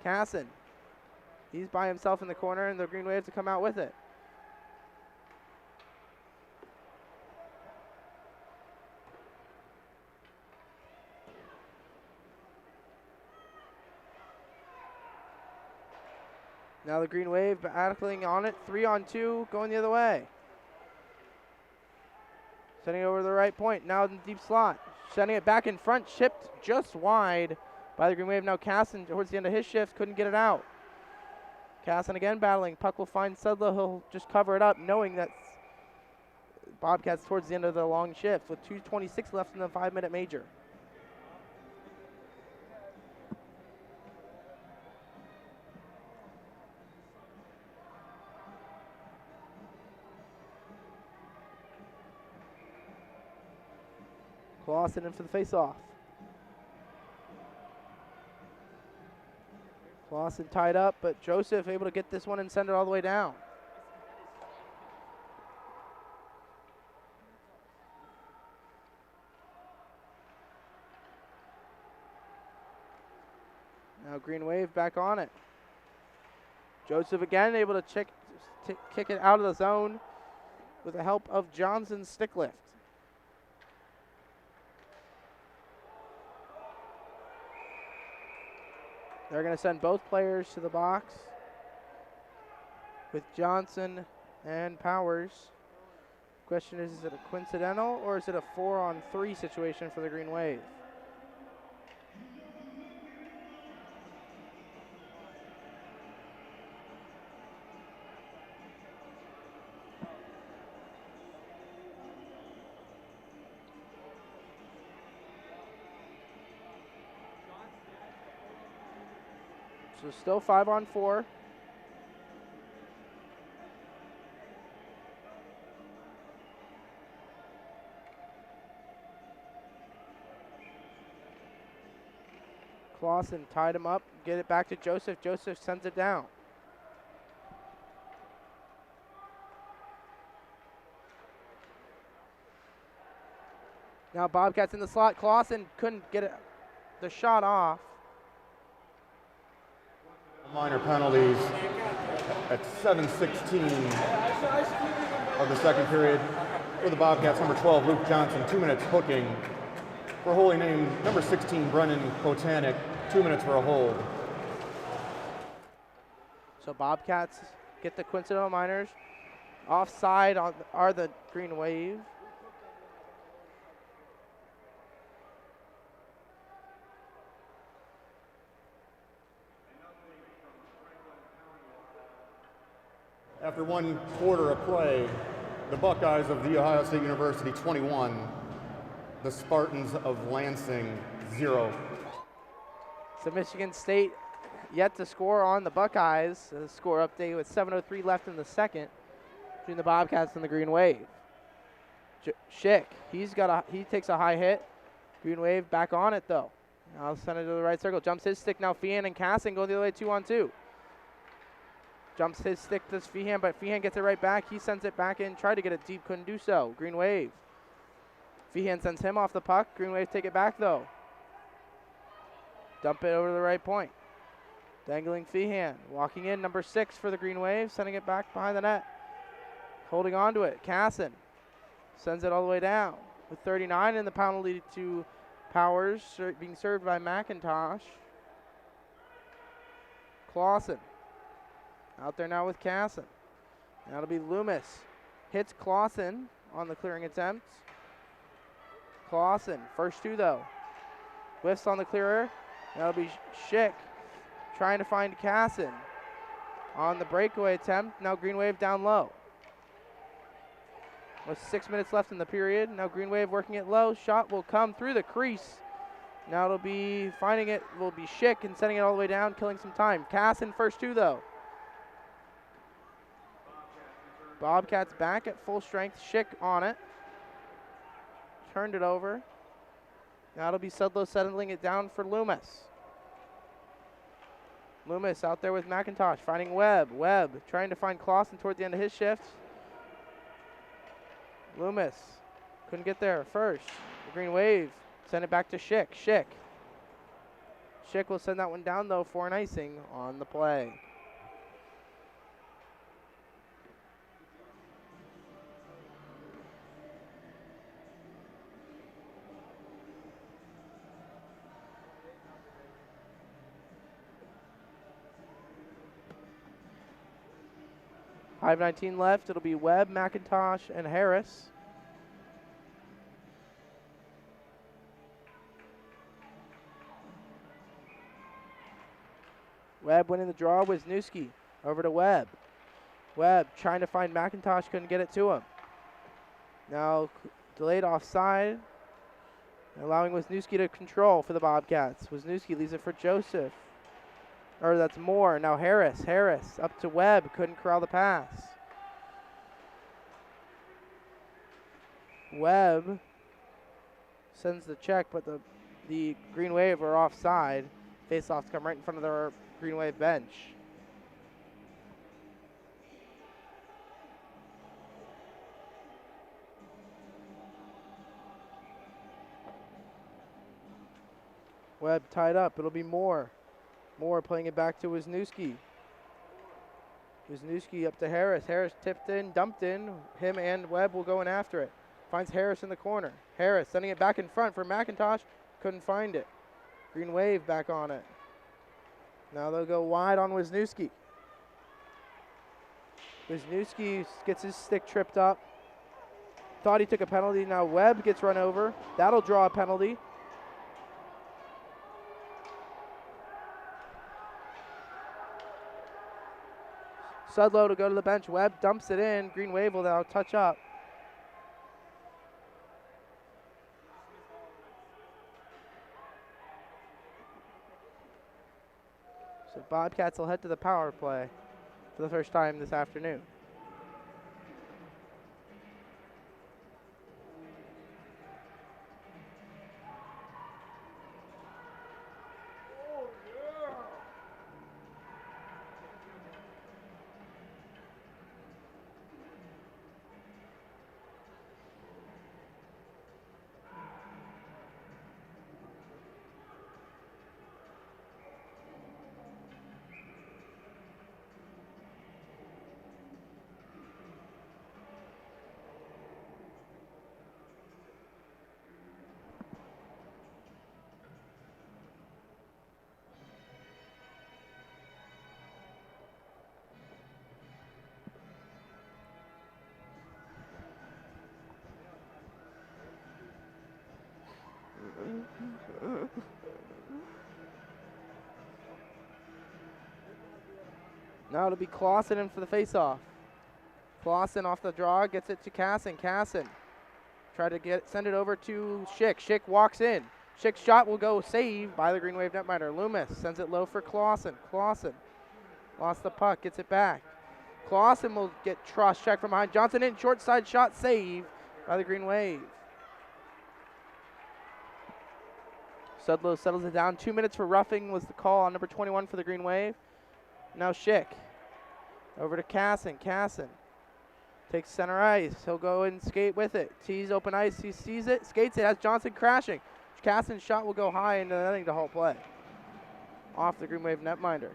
Casson. He's by himself in the corner, and the Green Wave to come out with it. Now the Green Wave battling on it, 3-on-2, going the other way. Sending it over to the right point, now in the deep slot. Sending it back in front, chipped just wide by the Green Wave. Now Casson, towards the end of his shift, couldn't get it out. Casson again battling, puck will find Sudlow, he'll just cover it up, knowing that Bobcats towards the end of the long shift with 2:26 left in the 5-minute major. Clausen in for the face-off. Clausen tied up, but Joseph able to get this one and send it all the way down. Now Green Wave back on it. Joseph again able to kick it out of the zone with the help of Johnson's stick lift. They're going to send both players to the box with Johnson and Powers. Question is it a coincidental or is it a 4-on-3 situation for the Green Wave? So still 5-on-4. Clausen tied him up, get it back to Joseph. Joseph sends it down. Now Bobcats in the slot. Clausen couldn't get the shot off. Minor penalties at 7:16 of the second period. For the Bobcats, number 12, Luke Johnson, 2 minutes hooking. For holding name, number 16, Brennan Kotanek, 2 minutes for a hold. So Bobcats get the coincidental minors. Offside are the Green Wave. After 1 quarter of play, the Buckeyes of The Ohio State University 21, the Spartans of Lansing 0. So Michigan State yet to score on the Buckeyes. A score update with 7:03 left in the second between the Bobcats and the Green Wave. Schick, he takes a high hit. Green Wave back on it though. Now send it to the right circle. Jumps his stick now. Feehan and Casson go the other way 2-on-2. Jumps his stick to Feehan, but Feehan gets it right back. He sends it back in, tried to get it deep, couldn't do so. Green Wave. Feehan sends him off the puck. Green Wave take it back though. Dump it over to the right point. Dangling Feehan. Walking in, number 6 for the Green Wave, sending it back behind the net. Holding on to it, Casson. Sends it all the way down. With 39 in the penalty to Powers, being served by McIntosh. Clausen. Out there now with Casson. That'll be Loomis. Hits Clausen on the clearing attempt. Clausen, first 2 though. Whiffs on the clearer. That'll be Schick trying to find Casson on the breakaway attempt. Now Green Wave down low. With 6 minutes left in the period. Now Green Wave working it low. Shot will come through the crease. Now it'll be finding it will be Schick and sending it all the way down, killing some time. Casson first 2 though. Bobcats back at full strength. Schick on it. Turned it over. Now it'll be Sudlow settling it down for Loomis. Loomis out there with McIntosh, finding Webb. Webb trying to find Clausen toward the end of his shift. Loomis couldn't get there first. The Green Wave send it back to Schick. Schick will send that one down though for an icing on the play. .5:19 left. It'll be Webb, McIntosh, and Harris. Webb winning the draw. Wisniewski over to Webb. Webb trying to find McIntosh, couldn't get it to him. Now delayed offside, allowing Wisniewski to control for the Bobcats. Wisniewski leaves it for Joseph. Or that's Moore. Now Harris up to Webb. Couldn't corral the pass. Webb sends the check, but the Green Wave are offside. Face-offs come right in front of their Green Wave bench. Webb tied up. It'll be Moore. Moore playing it back to Wisniewski. Wisniewski up to Harris. Harris tipped in, dumped in. Him and Webb will go in after it. Finds Harris in the corner. Harris sending it back in front for McIntosh. Couldn't find it. Green Wave back on it. Now they'll go wide on Wisniewski. Wisniewski gets his stick tripped up. Thought he took a penalty. Now Webb gets run over. That'll draw a penalty. Sudlow to go to the bench. Webb dumps it in. Green Wave will now touch up. So Bobcats will head to the power play for the first time this afternoon. Now it'll be Clausen in for the faceoff. Clausen off the draw, gets it to Casson. Casson try to send it over to Schick. Schick walks in. Schick's shot will go saved by the Green Wave netminder. Loomis sends it low for Clausen. Clausen lost the puck, gets it back. Clausen will get truss check from behind. Johnson in, short side shot save by the Green Wave. Sudlow settles it down. 2 minutes for roughing was the call on number 21 for the Green Wave. Now Schick over to Casson. Casson takes center ice. He'll go and skate with it. Tees open ice. He sees it, skates it, has Johnson crashing. Casson's shot will go high into the netting to halt play. Off the Green Wave netminder.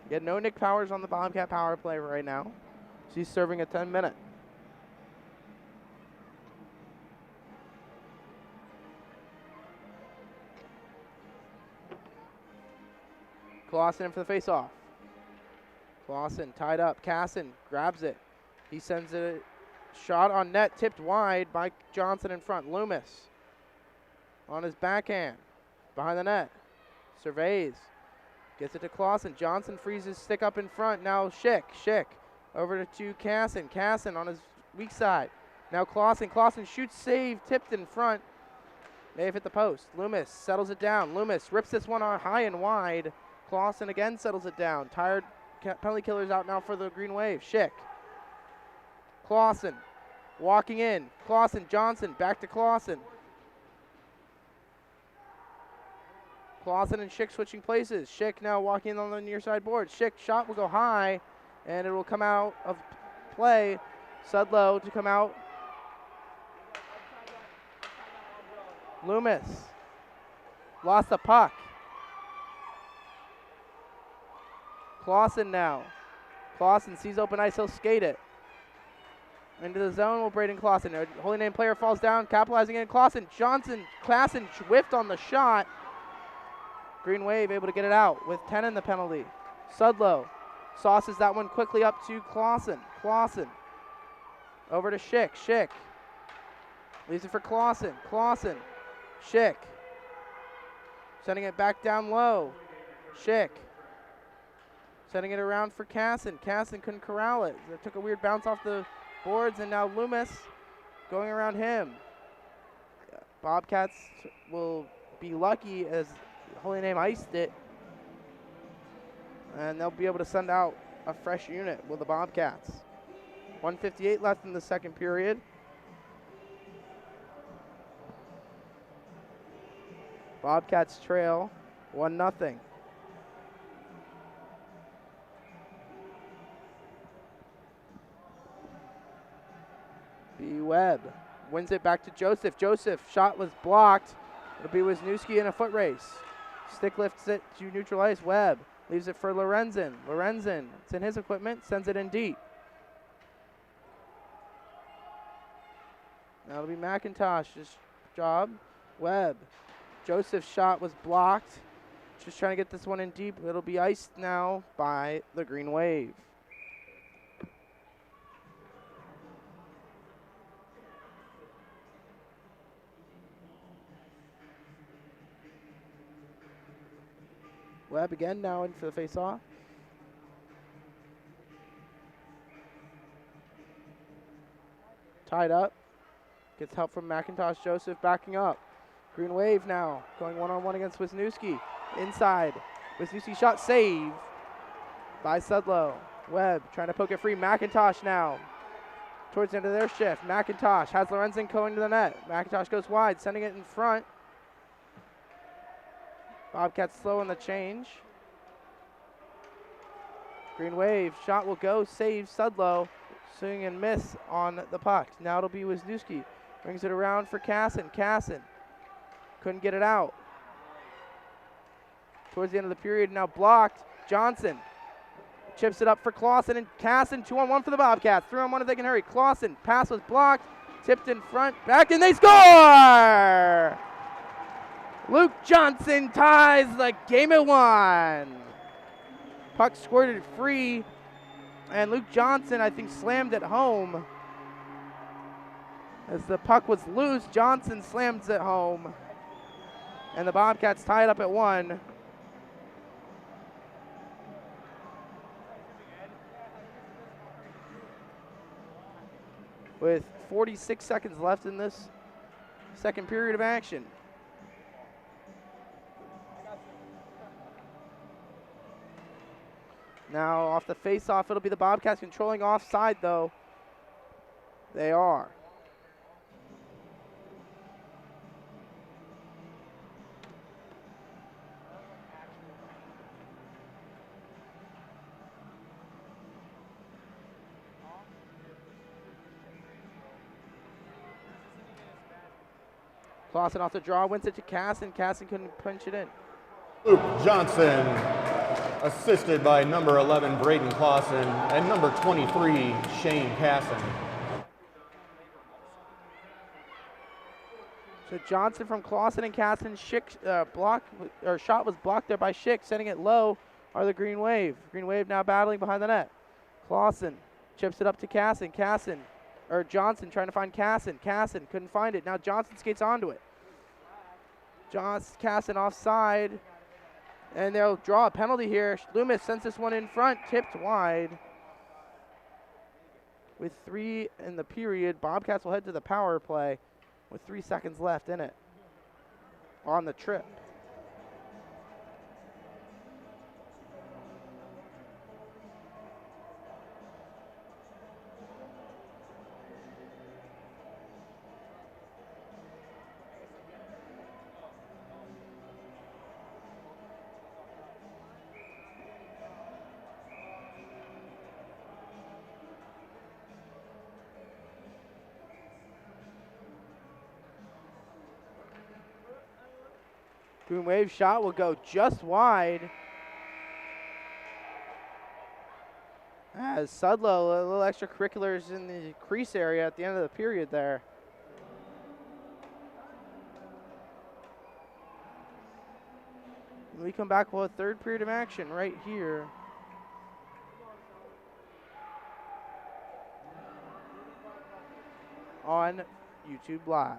Yet no Nick Powers on the Bobcat power play right now. She's serving a 10-minute. Clausen in for the faceoff. Clausen tied up. Casson grabs it. He sends a shot on net, tipped wide by Johnson in front. Loomis on his backhand, behind the net. Surveys. Gets it to Clausen. Johnson frees his stick up in front. Now Schick. Schick over to Casson. Casson on his weak side. Now Clausen. Clausen shoots, save, tipped in front. May have hit the post. Loomis settles it down. Loomis rips this one on high and wide. Clausen again settles it down. Tired penalty killers out now for the Green Wave. Schick. Clausen walking in. Clausen, Johnson, back to Clausen. Clausen and Schick switching places. Schick now walking in on the near side board. Schick shot will go high, and it will come out of play. Sudlow to come out. Loomis lost the puck. Clausen now. Clausen sees open ice, he'll skate it. Into the zone will Braden Clausen. A Holy Name player falls down, capitalizing in. Clausen, Johnson, Clausen whiffed on the shot. Green Wave able to get it out with 10 in the penalty. Sudlow sauces that one quickly up to Clausen. Clausen over to Schick. Schick leaves it for Clausen. Clausen, Schick sending it back down low. Schick sending it around for Casson. Casson couldn't corral it. It took a weird bounce off the boards, and now Loomis going around him. Bobcats will be lucky as Holy Name iced it, and they'll be able to send out a fresh unit with the Bobcats. 1:58 left in the second period. Bobcats trail 1-0. B. Webb wins it back to Joseph. Joseph shot was blocked. It'll be Wisniewski in a foot race. Stick lifts it to neutral ice. Webb leaves it for Lorenzen. Lorenzen, it's in his equipment, sends it in deep. Now it'll be McIntosh's job. Webb. Joseph's shot was blocked. Just trying to get this one in deep. It'll be iced now by the Green Wave. Webb again now in for the face-off. Tied up. Gets help from McIntosh. Joseph backing up. Green Wave now going one-on-one against Wisniewski. Inside. Wisniewski shot save by Sudlow. Webb trying to poke it free. McIntosh now towards the end of their shift. McIntosh has Lorenzen going to the net. McIntosh goes wide, sending it in front. Bobcats slow in the change. Green Wave shot will go, save Sudlow. Swing and miss on the puck. Now it'll be Wisniewski. Brings it around for Casson. Casson couldn't get it out. Towards the end of the period, now blocked. Johnson chips it up for Clausen and Casson. 2-on-1 for the Bobcats. 3-on-1 if they can hurry. Clausen, pass was blocked. Tipped in front, back, and they score! Luke Johnson ties the game at 1. Puck squirted free, and Luke Johnson, I think, slammed it home. As the puck was loose, Johnson slams it home. And the Bobcats tie it up at 1. with 46 seconds left in this second period of action. Now off the face-off, it'll be the Bobcats controlling offside, though. They are. Clausen off the draw, wins it to Casson. Casson couldn't punch it in. Luke Johnson, assisted by number 11, Braden Clausen, and number 23, Shane Casson. So Johnson from Clausen and Casson. Schick shot was blocked there by Schick, sending it low are the Green Wave. Green Wave now battling behind the net. Clausen chips it up to Casson. Johnson trying to find Casson. Casson couldn't find it. Now Johnson skates onto it. Casson offside. And they'll draw a penalty here. Loomis sends this one in front, tipped wide. With 3 in the period, Bobcats will head to the power play with 3 seconds left in it on the trip. Green Wave shot will go just wide. As Sudlow, a little extracurriculars in the crease area at the end of the period there. When we come back, we'll have a third period of action right here. On YouTube Live.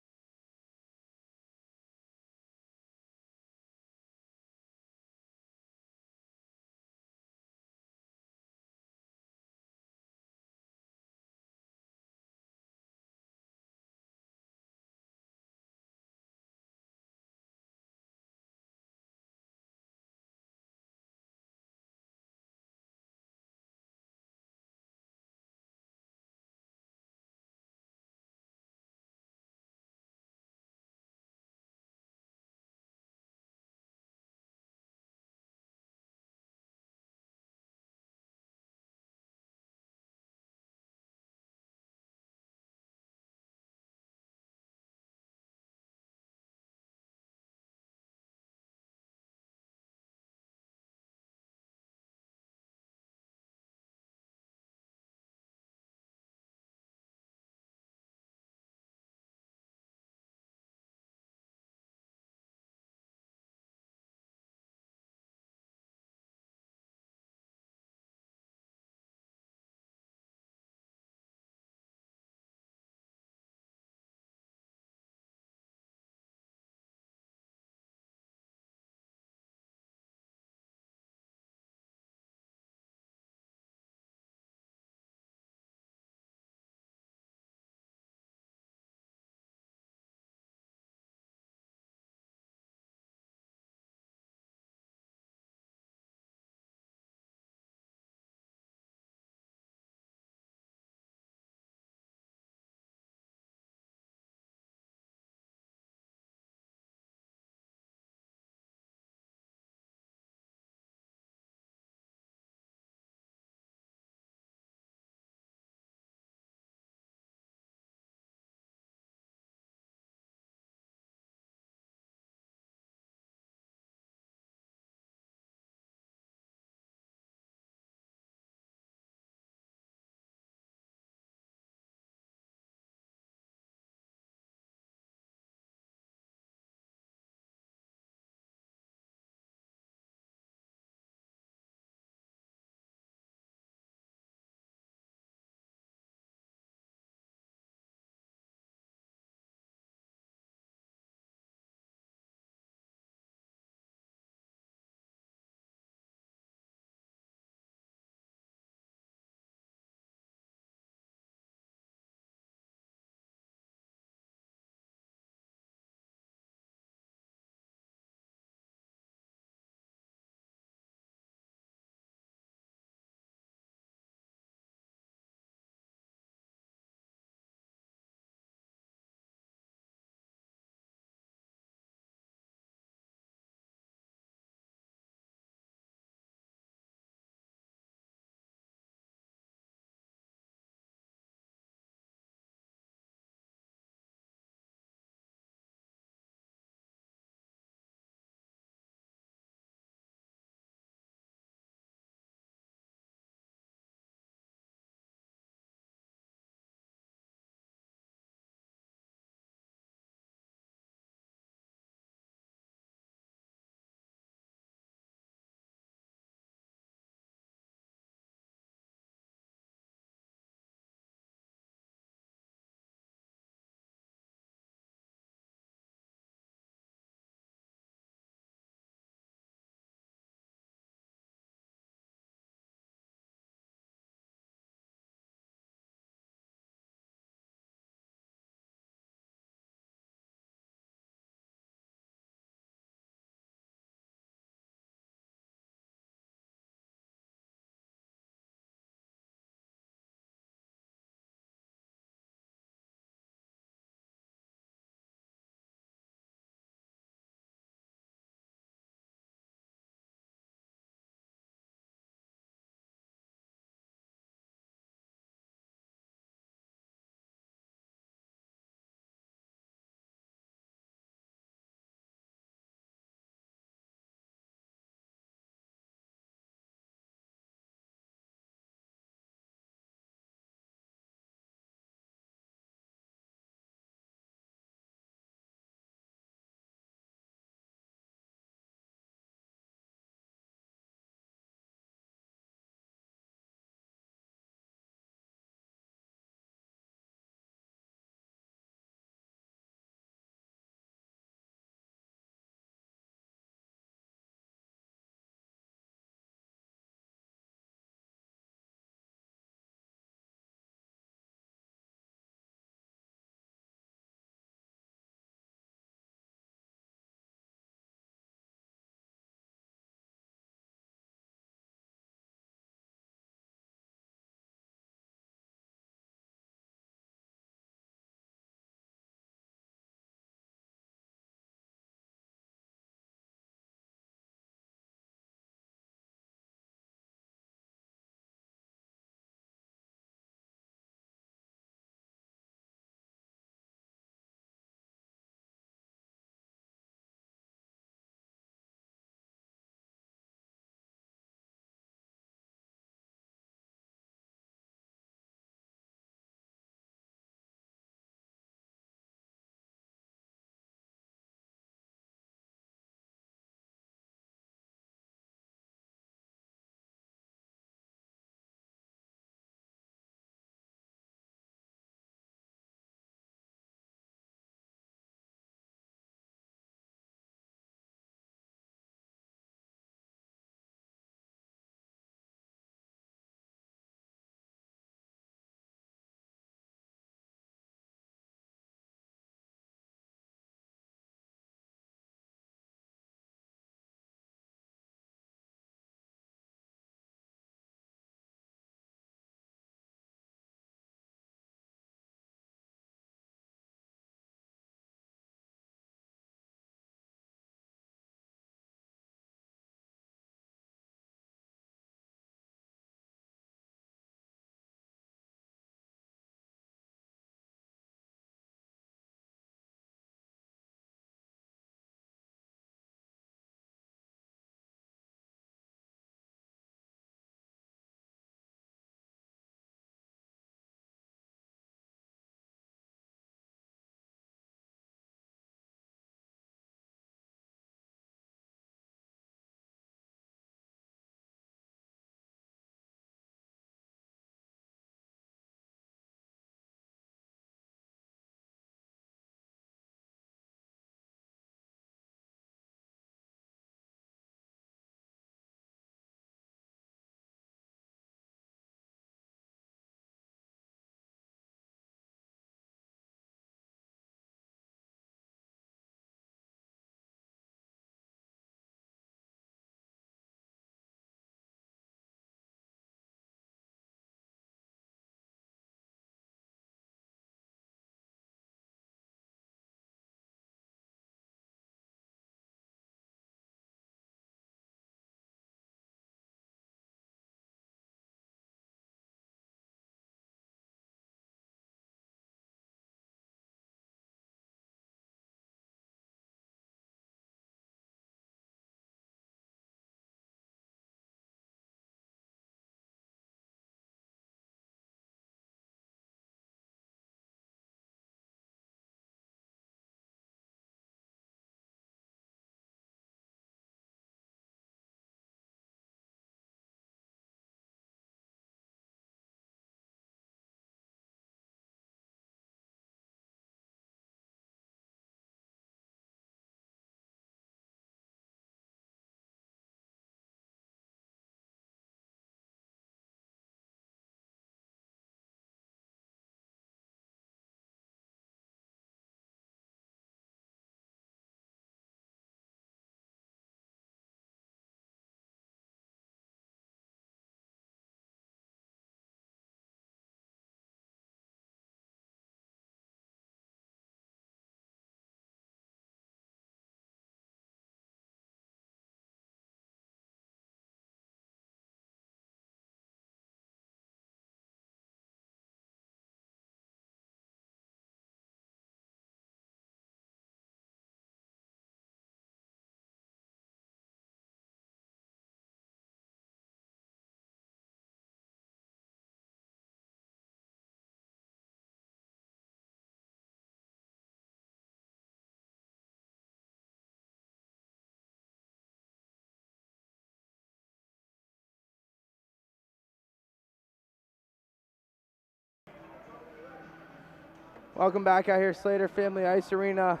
Welcome back out here, Slater Family Ice Arena.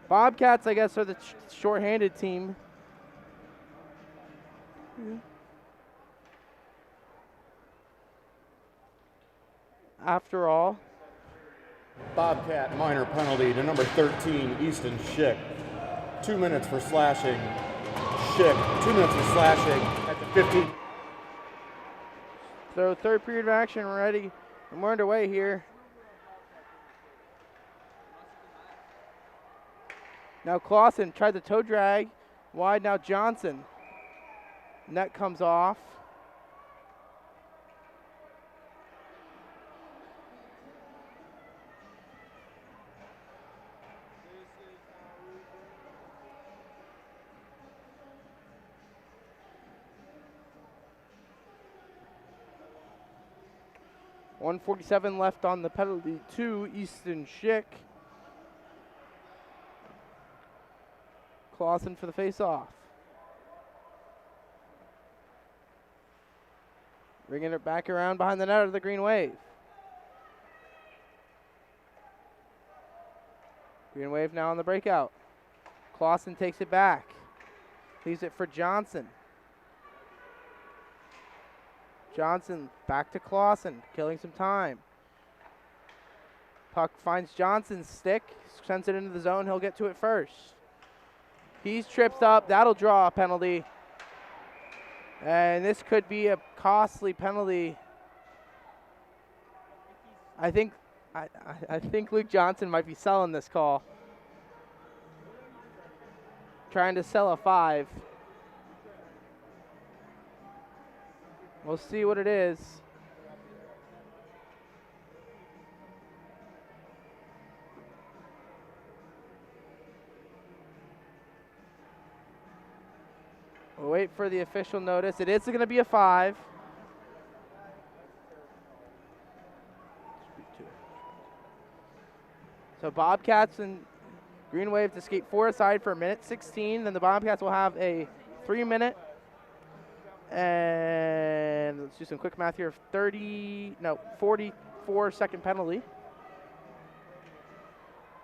Bobcats, I guess, are the short-handed team. After all. Bobcat minor penalty to number 13, Easton Schick. 2 minutes for slashing. Schick, 2 minutes for slashing at the 15. So third period of action ready, and we're underway here. Now Clausen tried the toe drag, wide now Johnson. Net comes off. .147 left on the penalty to Easton Schick. Clausen for the face-off. Bringing it back around behind the net of the Green Wave. Green Wave now on the breakout. Clausen takes it back. Leaves it for Johnson. Johnson back to Clausen, killing some time. Puck finds Johnson's stick, sends it into the zone. He'll get to it first. He's tripped up. That'll draw a penalty. And this could be a costly penalty. I think Luke Johnson might be selling this call. Trying to sell a 5. We'll see what it is. We'll wait for the official notice. It is going to be a 5. So Bobcats and Green Wave to skate 4 aside for a minute 16. Then the Bobcats will have a 3-minute. And let's do some quick math here. 44-second penalty.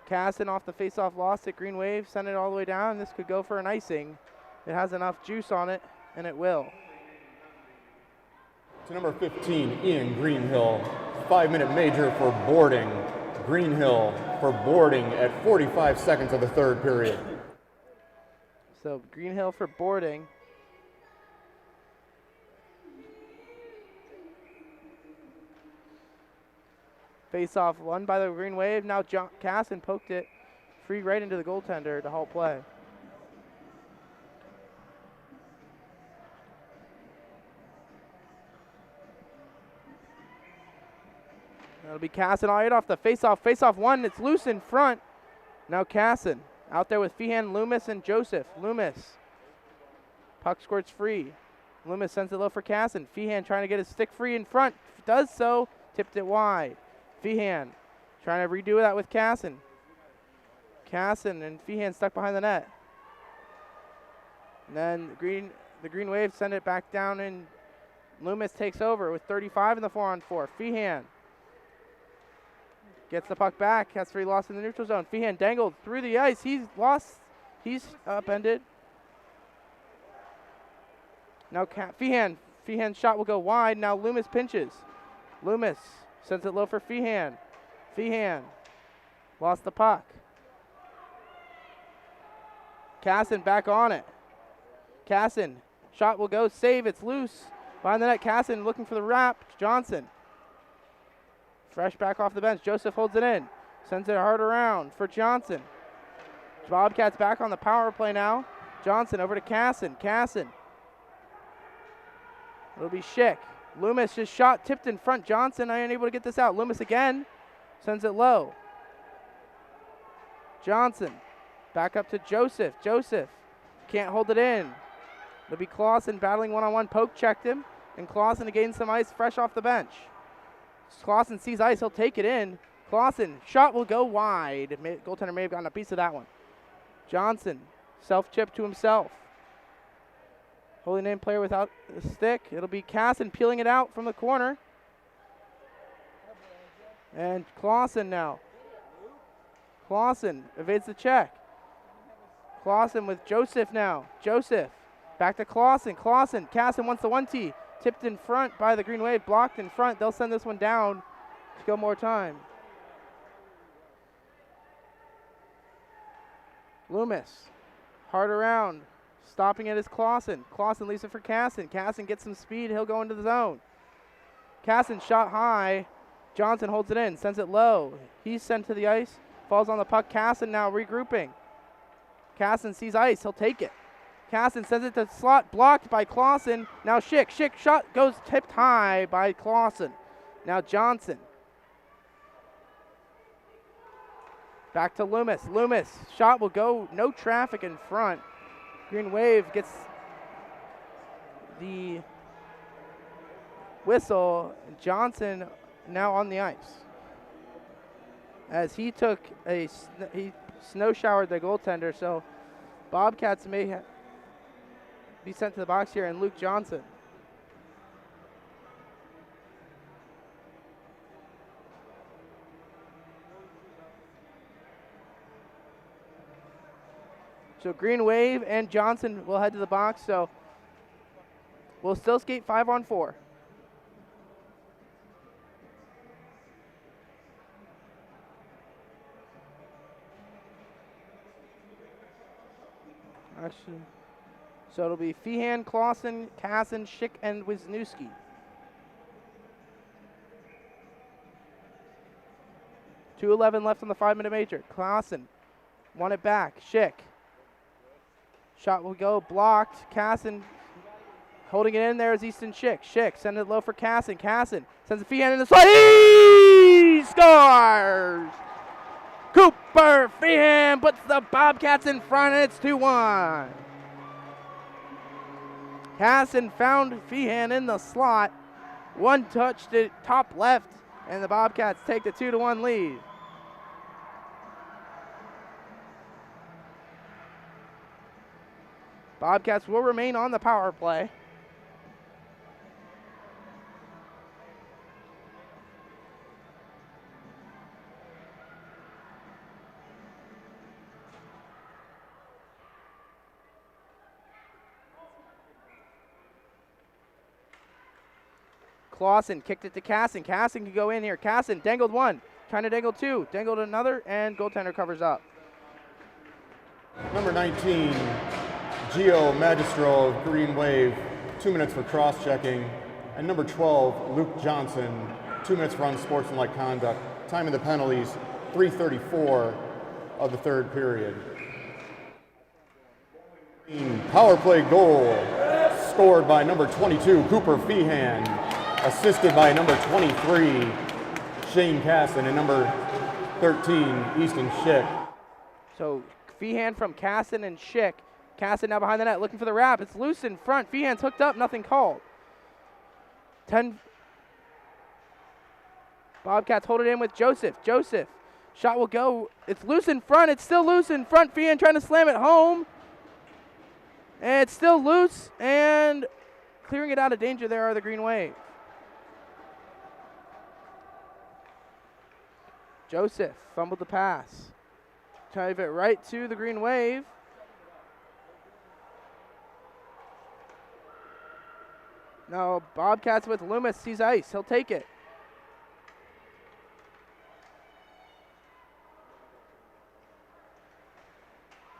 Casson off the face-off lost it. Green Wave sent it all the way down. This could go for an icing. It has enough juice on it, and it will. To number 15, Ian Greenhill. 5-minute major for boarding. Greenhill for boarding at 45 seconds of the third period. So Greenhill for boarding. Face-off won by the Green Wave. Now Casson poked it free right into the goaltender to halt play. That'll be Casson all right off the face-off. Face-off one. It's loose in front. Now Casson out there with Feehan, Loomis, and Joseph. Loomis. Puck squirts free. Loomis sends it low for Casson. Feehan trying to get his stick free in front. Does so. Tipped it wide. Feehan trying to redo that with Casson. Casson and Feehan stuck behind the net. And then the Green Wave send it back down, and Loomis takes over with 35 in the 4-on-4. Feehan gets the puck back. Has 3 lost in the neutral zone. Feehan dangled through the ice. He's lost. He's upended. Now Feehan's shot will go wide. Now Loomis pinches. Loomis sends it low for Feehan. Feehan lost the puck. Casson back on it. Casson, shot will go, save, it's loose. Behind the net, Casson looking for the wrap. Johnson. Fresh back off the bench. Joseph holds it in. Sends it hard around for Johnson. Bobcats back on the power play now. Johnson over to Casson. Casson. It'll be Schick. Loomis just shot, tipped in front. Johnson unable to get this out. Loomis again. Sends it low. Johnson. Back up to Joseph. Joseph can't hold it in. It'll be Clausen battling one-on-one. Poke checked him. And Clausen to gain some ice fresh off the bench. Clausen sees ice. He'll take it in. Clausen. Shot will go wide. Goaltender may have gotten a piece of that one. Johnson. Self-chip to himself. Holy name player without a stick. It'll be Casson peeling it out from the corner. And Clausen now. Clausen evades the check. Clausen with Joseph now. Joseph back to Clausen. Clausen. Casson wants the 1T. Tipped in front by the Green Wave. Blocked in front. They'll send this one down to go more time. Loomis. Hard around. Stopping it is Clausen. Clausen leaves it for Casson. Casson gets some speed. He'll go into the zone. Casson shot high. Johnson holds it in. Sends it low. He's sent to the ice. Falls on the puck. Casson now regrouping. Casson sees ice. He'll take it. Casson sends it to slot. Blocked by Clausen. Now Schick. Schick shot goes tipped high by Clausen. Now Johnson. Back to Loomis. Loomis. Shot will go. No traffic in front. Green Wave gets the whistle. Johnson now on the ice. As he took he snow showered the goaltender, so Bobcats may be sent to the box here, and Luke Johnson. So Green Wave and Johnson will head to the box, so we'll still skate 5-on-4. Actually, so it'll be Feehan, Clausen, Casson, Schick, and Wisniewski. .211 left on the 5-minute major. Clausen won it back. Schick. Shot will go blocked. Casson holding it in there is Easton Schick. Schick send it low for Casson. Casson sends a Feehan in the slot. He scores! Cooper Feehan puts the Bobcats in front, and it's 2-1. Casson found Feehan in the slot. One touch to top left, and the Bobcats take the 2-1 lead. Bobcats will remain on the power play. Clausen kicked it to Casson. Casson can go in here. Casson dangled one, trying to dangle two, dangled another, and goaltender covers up. Number 19, Gio Magistro of Green Wave, 2 minutes for cross-checking. And number 12, Luke Johnson, 2 minutes for unsportsmanlike conduct. Time of the penalties, 3:34 of the third period. Power play goal scored by number 22, Cooper Feehan, assisted by number 23, Shane Casson, and number 13, Easton Schick. So Feehan from Casson and Schick. Casson now behind the net looking for the wrap. It's loose in front. Feehan's hooked up, nothing called. 10. Bobcats hold it in with Joseph. Joseph. Shot will go. It's loose in front. It's still loose in front. Feehan trying to slam it home. And it's still loose, and clearing it out of danger there are the Green Wave. Joseph fumbled the pass. Drive it right to the Green Wave. Now Bobcats with Loomis sees ice. He'll take it.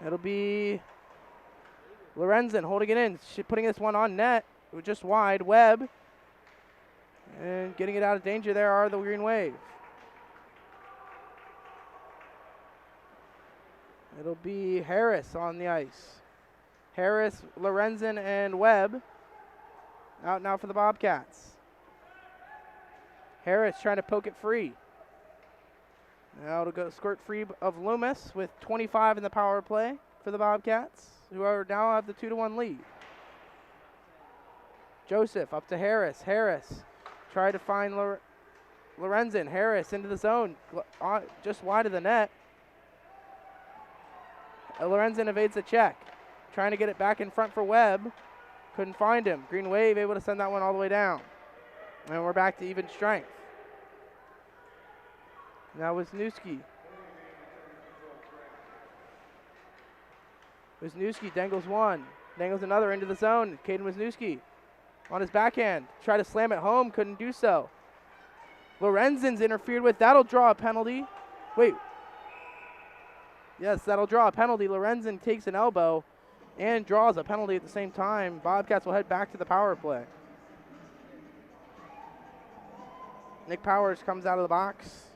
It'll be Lorenzen holding it in, putting this one on net. It was just wide. Webb. And getting it out of danger there are the Green Wave. It'll be Harris on the ice. Harris, Lorenzen, and Webb out now for the Bobcats. Harris trying to poke it free. Now it'll go squirt free of Loomis with 25 in the power play for the Bobcats, who are now have the 2-1 lead. Joseph up to Harris. Harris tried to find Lorenzen. Harris into the zone, just wide of the net. Lorenzen evades the check. Trying to get it back in front for Webb. Couldn't find him. Green Wave able to send that one all the way down. And we're back to even strength. Now Wisniewski. Wisniewski dangles one. Dangles another into the zone. Caden Wisniewski on his backhand. Tried to slam it home. Couldn't do so. Lorenzen's interfered with. That'll draw a penalty. Wait. Yes, that'll draw a penalty. Lorenzen takes an elbow and draws a penalty at the same time. Bobcats will head back to the power play. Nick Powers comes out of the box.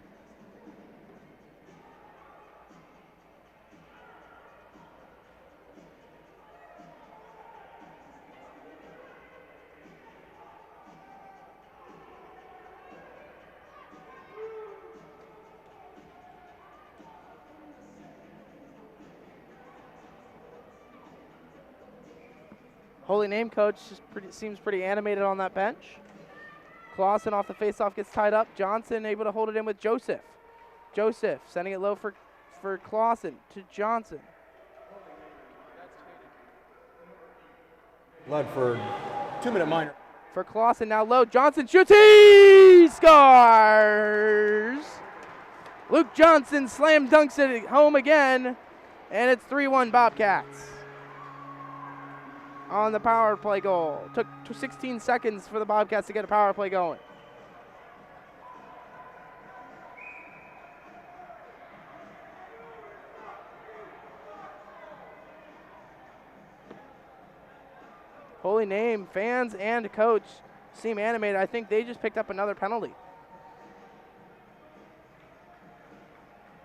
Holy Name coach seems pretty animated on that bench. Clausen off the faceoff gets tied up. Johnson able to hold it in with Joseph. Joseph sending it low for Clausen to Johnson. Ledford, 2-minute minor. For Clausen now low. Johnson shoots. He scores! Luke Johnson slam dunks it home again. And it's 3-1 Bobcats. On the power play goal. Took 16 seconds for the Bobcats to get a power play going. Holy Name fans and coach seem animated. I think they just picked up another penalty.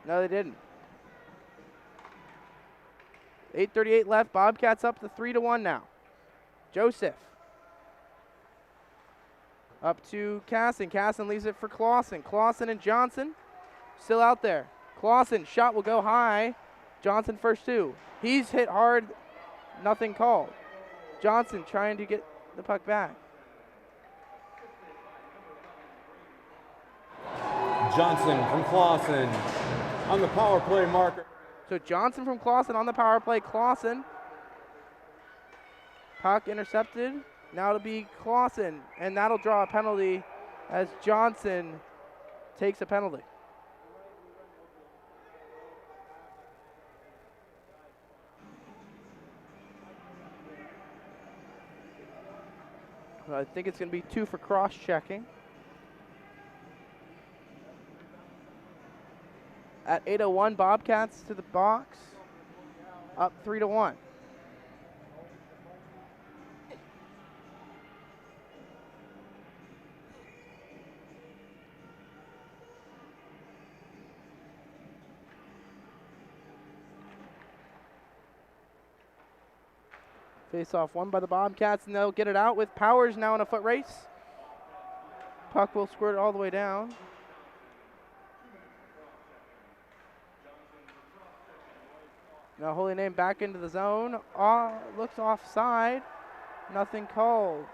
No, they didn't. 8:38 left. Bobcats up to 3-1 now. Joseph. Up to Casson. Casson leaves it for Clausen. Clausen and Johnson still out there. Clausen, shot will go high. Johnson first two. He's hit hard. Nothing called. Johnson trying to get the puck back. Johnson from Clausen on the power play marker. So Johnson from Clausen on the power play. Clausen. Puck intercepted. Now it'll be Clausen, and that'll draw a penalty as Johnson takes a penalty. I think it's going to be 2 for cross-checking. At 8:01, Bobcats to the box, up 3-1. Face-off won by the Bobcats, and they'll get it out with Powers now in a foot race. Puck will squirt all the way down. Now Holy Name back into the zone. Looks offside. Nothing called.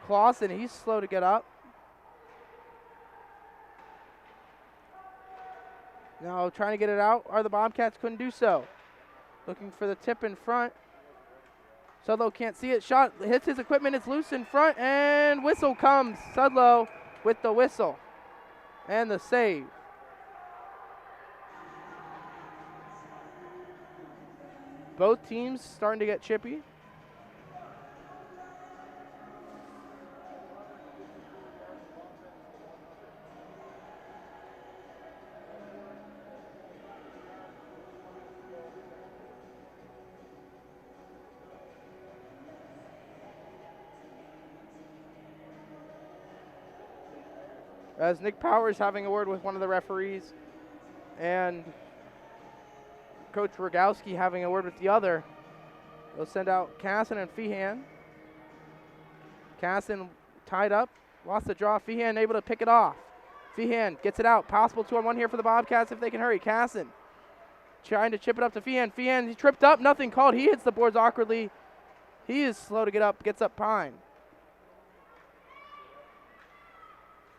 Clausen, he's slow to get up. Now trying to get it out. The Bobcats couldn't do so. Looking for the tip in front. Sudlow can't see it. Shot hits his equipment. It's loose in front, and whistle comes. Sudlow with the whistle and the save. Both teams starting to get chippy. As Nick Powers having a word with one of the referees and Coach Rogowski having a word with the other. They'll send out Casson and Feehan. Casson tied up, lost the draw. Feehan able to pick it off. Feehan gets it out. Possible 2-on-1 here for the Bobcats if they can hurry. Casson trying to chip it up to Feehan. Feehan, he tripped up, nothing called. He hits the boards awkwardly. He is slow to get up, gets up Pine.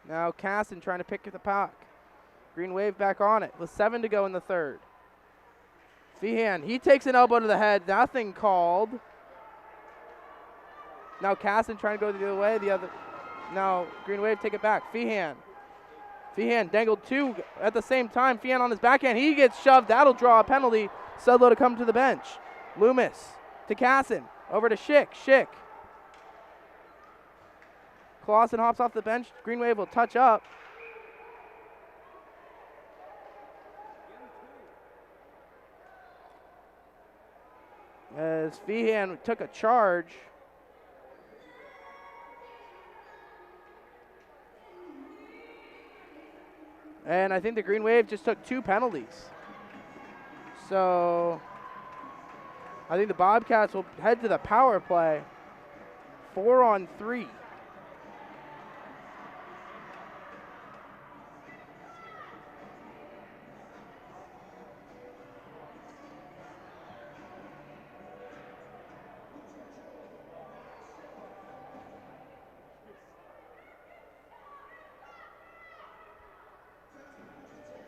Now Casson trying to pick the puck. Green Wave back on it with 7 to go in the third. Feehan, he takes an elbow to the head, nothing called. Now Casson trying to go the other way, now Green Wave take it back. Feehan Feehan dangled two at the same time. Feehan on his backhand. He gets shoved. That'll draw a penalty. Sudlow to come to the bench. Loomis to Casson. Over to Schick. Schick. Clausen hops off the bench. Green Wave will touch up. As Feehan took a charge. And I think the Green Wave just took 2 penalties. So I think the Bobcats will head to the power play. 4-on-3.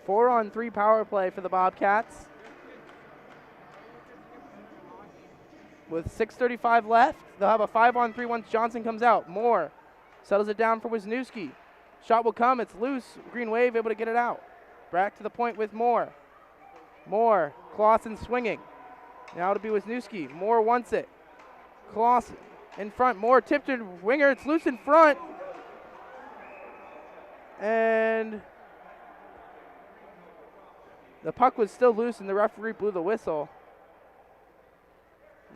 Four-on-3 power play for the Bobcats. With 6:35 left, they'll have a 5-on-3 once Johnson comes out. Moore settles it down for Wisniewski. Shot will come. It's loose. Green Wave able to get it out. Back to the point with Moore. Moore. Clausen swinging. Now to be Wisniewski. Moore wants it. Clausen in front. Moore tipped to winger. It's loose in front. And the puck was still loose, and the referee blew the whistle.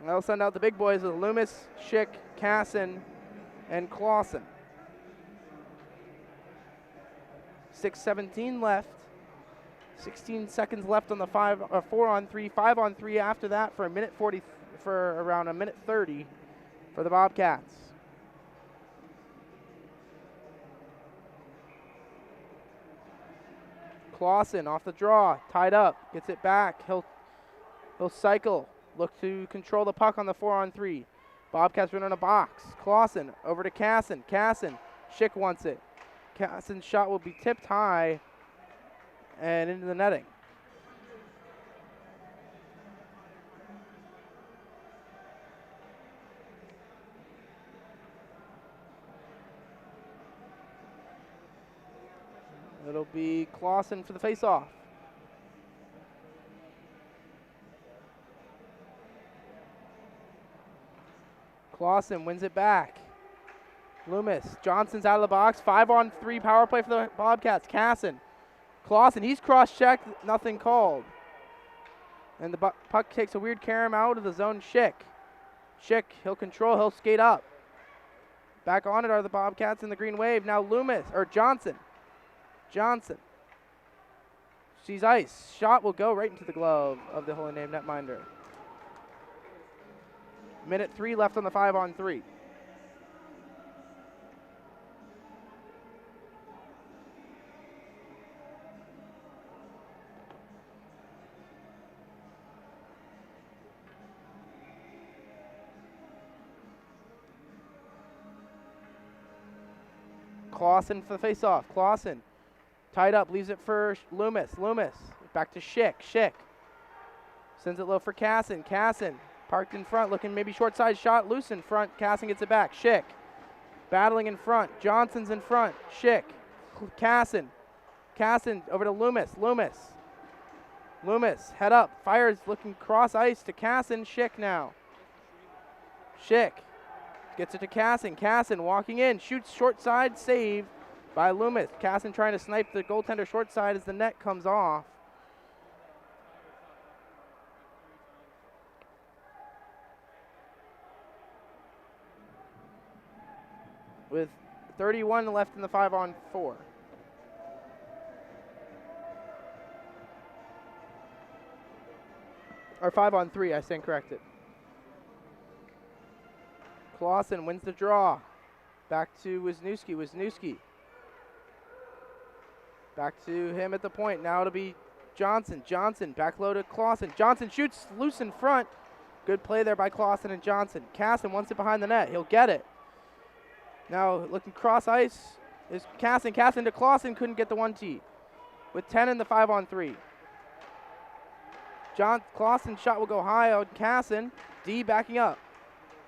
They'll send out the big boys with Loomis, Schick, Casson, and Clausen. 6:17 left. 16 seconds left on the 4-on-3. 5-on-3 after that for around a minute 30 for the Bobcats. Clausen off the draw, tied up, gets it back. He'll cycle, look to control the puck on the 4-on-3. Bobcats run on a box. Clausen over to Casson. Casson, Schick wants it. Casson's shot will be tipped high and into the netting. It'll be Clausen for the faceoff. Clausen wins it back. Loomis. Johnson's out of the box. 5-on-3 power play for the Bobcats. Casson. Clausen. He's cross-checked. Nothing called. And the puck takes a weird carom out of the zone. Schick. Schick. He'll control. He'll skate up. Back on it are the Bobcats in the Green Wave. Now Loomis. Or Johnson. Johnson sees ice. Shot will go right into the glove of the Holy Name netminder. Minute 3 left on the 5-on-3. Clausen for the faceoff. Clausen. Tied up, leaves it for Loomis. Loomis, back to Schick. Schick sends it low for Casson. Casson, parked in front, looking maybe short side shot, loose in front. Casson gets it back. Schick, battling in front. Johnson's in front. Schick, Casson. Casson over to Loomis. Loomis, head up, fires, looking cross ice to Casson. Schick now. Schick gets it to Casson. Casson walking in, shoots short side, save by Loomis. Casson trying to snipe the goaltender short side as the net comes off. With 31 left in the 5-on-4. Or 5-on-3, I stand corrected. Clausen wins the draw. Back to Wisniewski. Wisniewski. Back to him at the point. Now it'll be Johnson. Johnson back low to Clausen. Johnson shoots loose in front. Good play there by Clausen and Johnson. Casson wants it behind the net. He'll get it. Now looking cross ice is Casson. Casson to Clausen. Couldn't get the 1-T. With 10 in the 5-on-3. Clausen's shot will go high on Casson. D backing up.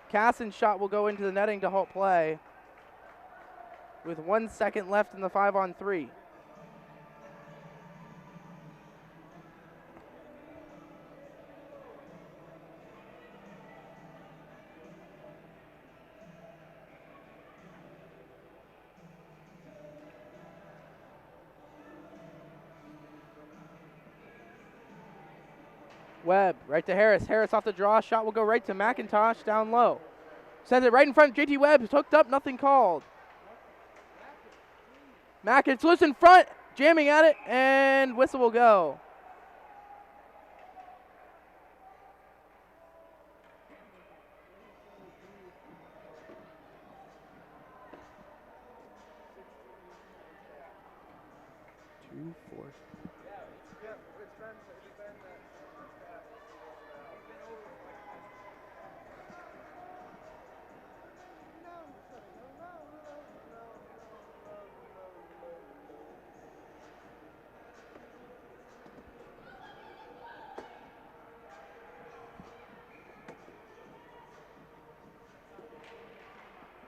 Casson's shot will go into the netting to halt play. With 1 second left in the 5-on-3. Webb, right to Harris. Harris off the draw. Shot will go right to McIntosh down low. Sends it right in front. JT Webb hooked up. Nothing called. It's loose in front. Jamming at it. And whistle will go.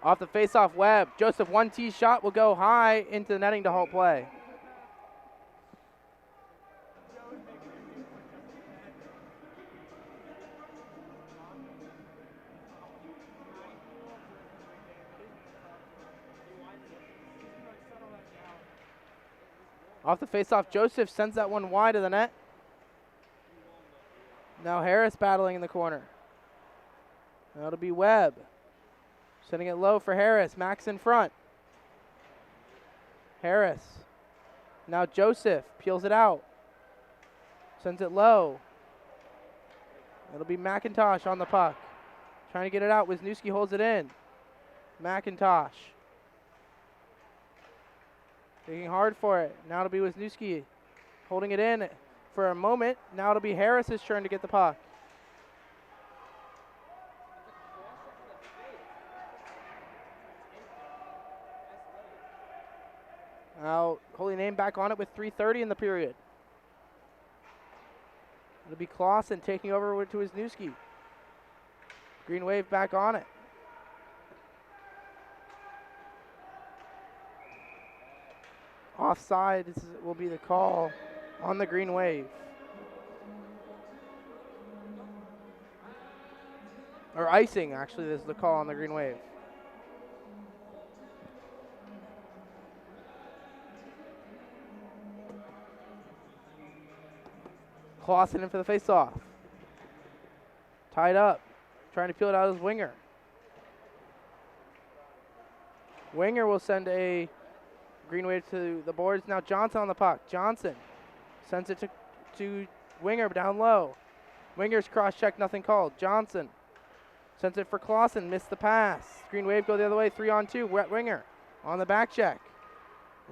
Off the face-off, Webb. Joseph, 1-tee shot will go high into the netting to halt play. Off the face-off, Joseph sends that one wide of the net. Now Harris battling in the corner. That'll be Webb. Sending it low for Harris. Max in front. Harris. Now Joseph peels it out. Sends it low. It'll be McIntosh on the puck. Trying to get it out. Wisniewski holds it in. McIntosh. Digging hard for it. Now it'll be Wisniewski holding it in for a moment. Now it'll be Harris's turn to get the puck. Now, Holy Name back on it with 3:30 in the period. It'll be Clausen taking over to Wisniewski. Green Wave back on it. Offside will be the call on the Green Wave. Or icing, actually, this is the call on the Green Wave. Clausen in for the face-off. Tied up. Trying to peel it out as Winger. Winger will send a Green Wave to the boards. Now Johnson on the puck. Johnson sends it to Winger down low. Winger's cross-check, nothing called. Johnson sends it for Clausen. Missed the pass. Green Wave go the other way. 3-on-2. Wet Winger on the back check.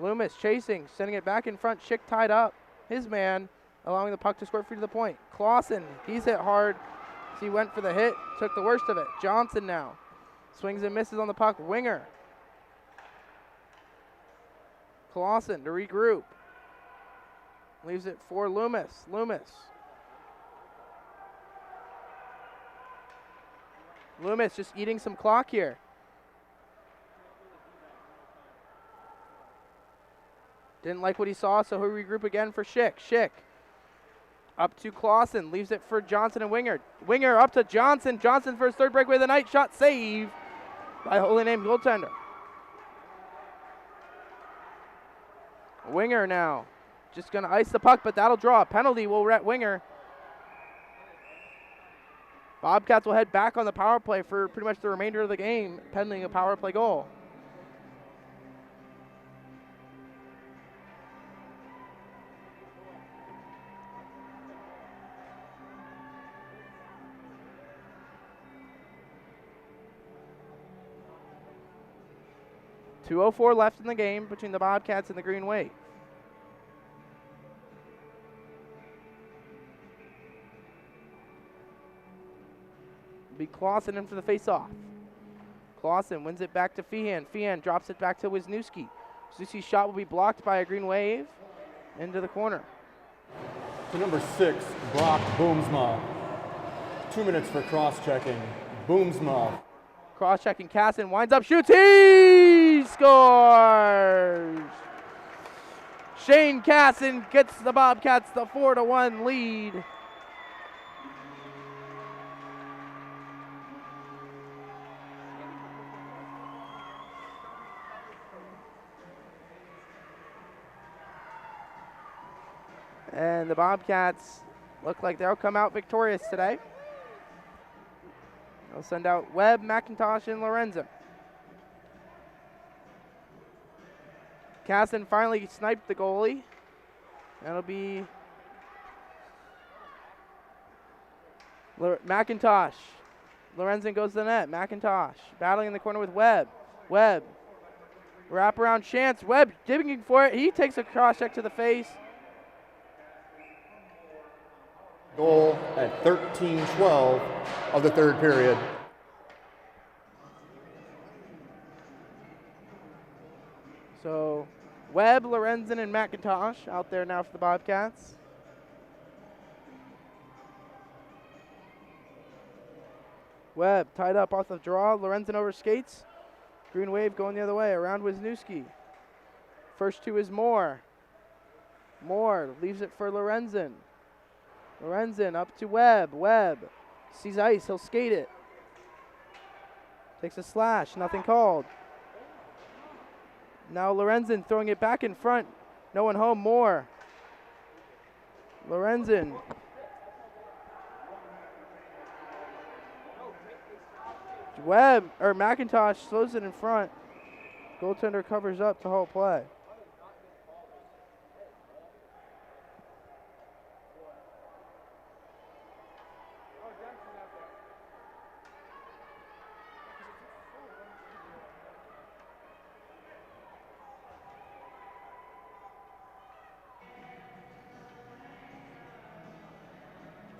Loomis chasing. Sending it back in front. Schick tied up. His man allowing the puck to squirt free to the point. Clausen, he's hit hard. He went for the hit, took the worst of it. Johnson now swings and misses on the puck. Winger. Clausen to regroup. Leaves it for Loomis. Loomis just eating some clock here. Didn't like what he saw, so he'll regroup again for Schick. Schick up to Clausen, leaves it for Johnson and Winger. Winger up to Johnson. Johnson for his third breakaway of the night. Shot save by Holy Name goaltender. Winger now just going to ice the puck, but that'll draw a penalty. Will ret Winger. Bobcats will head back on the power play for pretty much the remainder of the game, pending a power play goal. .204 left in the game between the Bobcats and the Green Wave. Be Clausen in for the face-off. Clausen wins it back to Feehan. Feehan drops it back to Wisniewski. Wisniewski's shot will be blocked by a Green Wave into the corner. To number 6, Brock Boomsma. 2 minutes for cross-checking. Boomsma. Cross-checking, Casson winds up, shoots, he scores! Shane Casson gets the Bobcats the 4-1 lead. And the Bobcats look like they'll come out victorious today. They'll send out Webb, McIntosh, and Lorenzen. Casson finally sniped the goalie. That'll be McIntosh. Lorenzen goes to the net. McIntosh battling in the corner with Webb. Webb. Wraparound chance. Webb digging for it. He takes a cross check to the face. Goal at 13-12 of the third period. So Webb, Lorenzen, and McIntosh out there now for the Bobcats. Webb tied up off the draw. Lorenzen over skates. Green wave going the other way. Around Wisniewski. First two is Moore. Moore leaves it for Lorenzen. Lorenzen up to Webb. Webb sees ice. He'll skate it. Takes a slash. Nothing called. Now Lorenzen throwing it back in front. No one home. Moore. Lorenzen. Webb or McIntosh slows it in front. Goaltender covers up to halt play.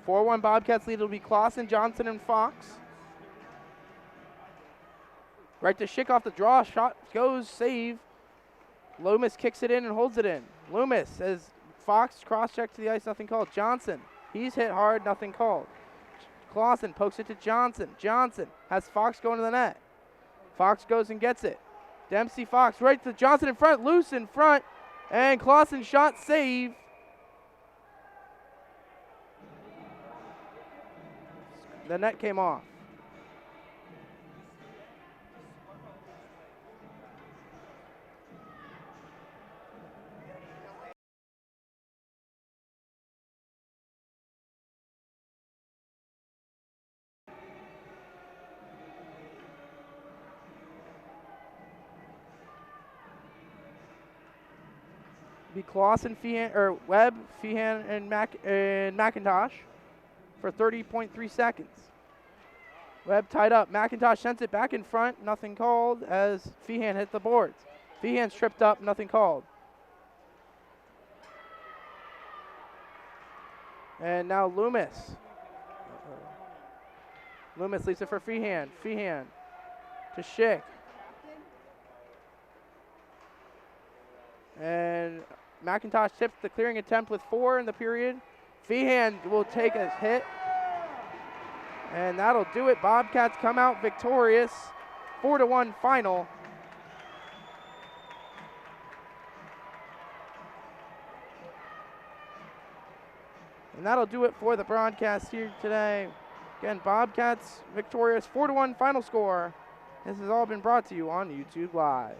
(4-1) Bobcats lead will be Clausen, Johnson, and Fox. Right to Schick off the draw. Shot goes, save. Loomis kicks it in and holds it in. Loomis as Fox cross-check to the ice, nothing called. Johnson, he's hit hard, nothing called. Clausen pokes it to Johnson. Johnson has Fox going to the net. Fox goes and gets it. Dempsey, Fox, right to Johnson in front, loose in front, and Clausen shot, save. The net came off. Be Clausen, Feehan, or Webb, Feehan, and McIntosh for 30.3 seconds. Webb tied up. McIntosh sends it back in front. Nothing called as Feehan hit the boards. Feehan's tripped up. Nothing called. And now Loomis. Loomis leaves it for Feehan. Feehan to Schick. And McIntosh tips the clearing attempt with 4 in the period. Feehan will take a hit. And that'll do it. Bobcats come out victorious. 4-1 final. And that'll do it for the broadcast here today. Again, Bobcats victorious 4-1 final score. This has all been brought to you on YouTube Live.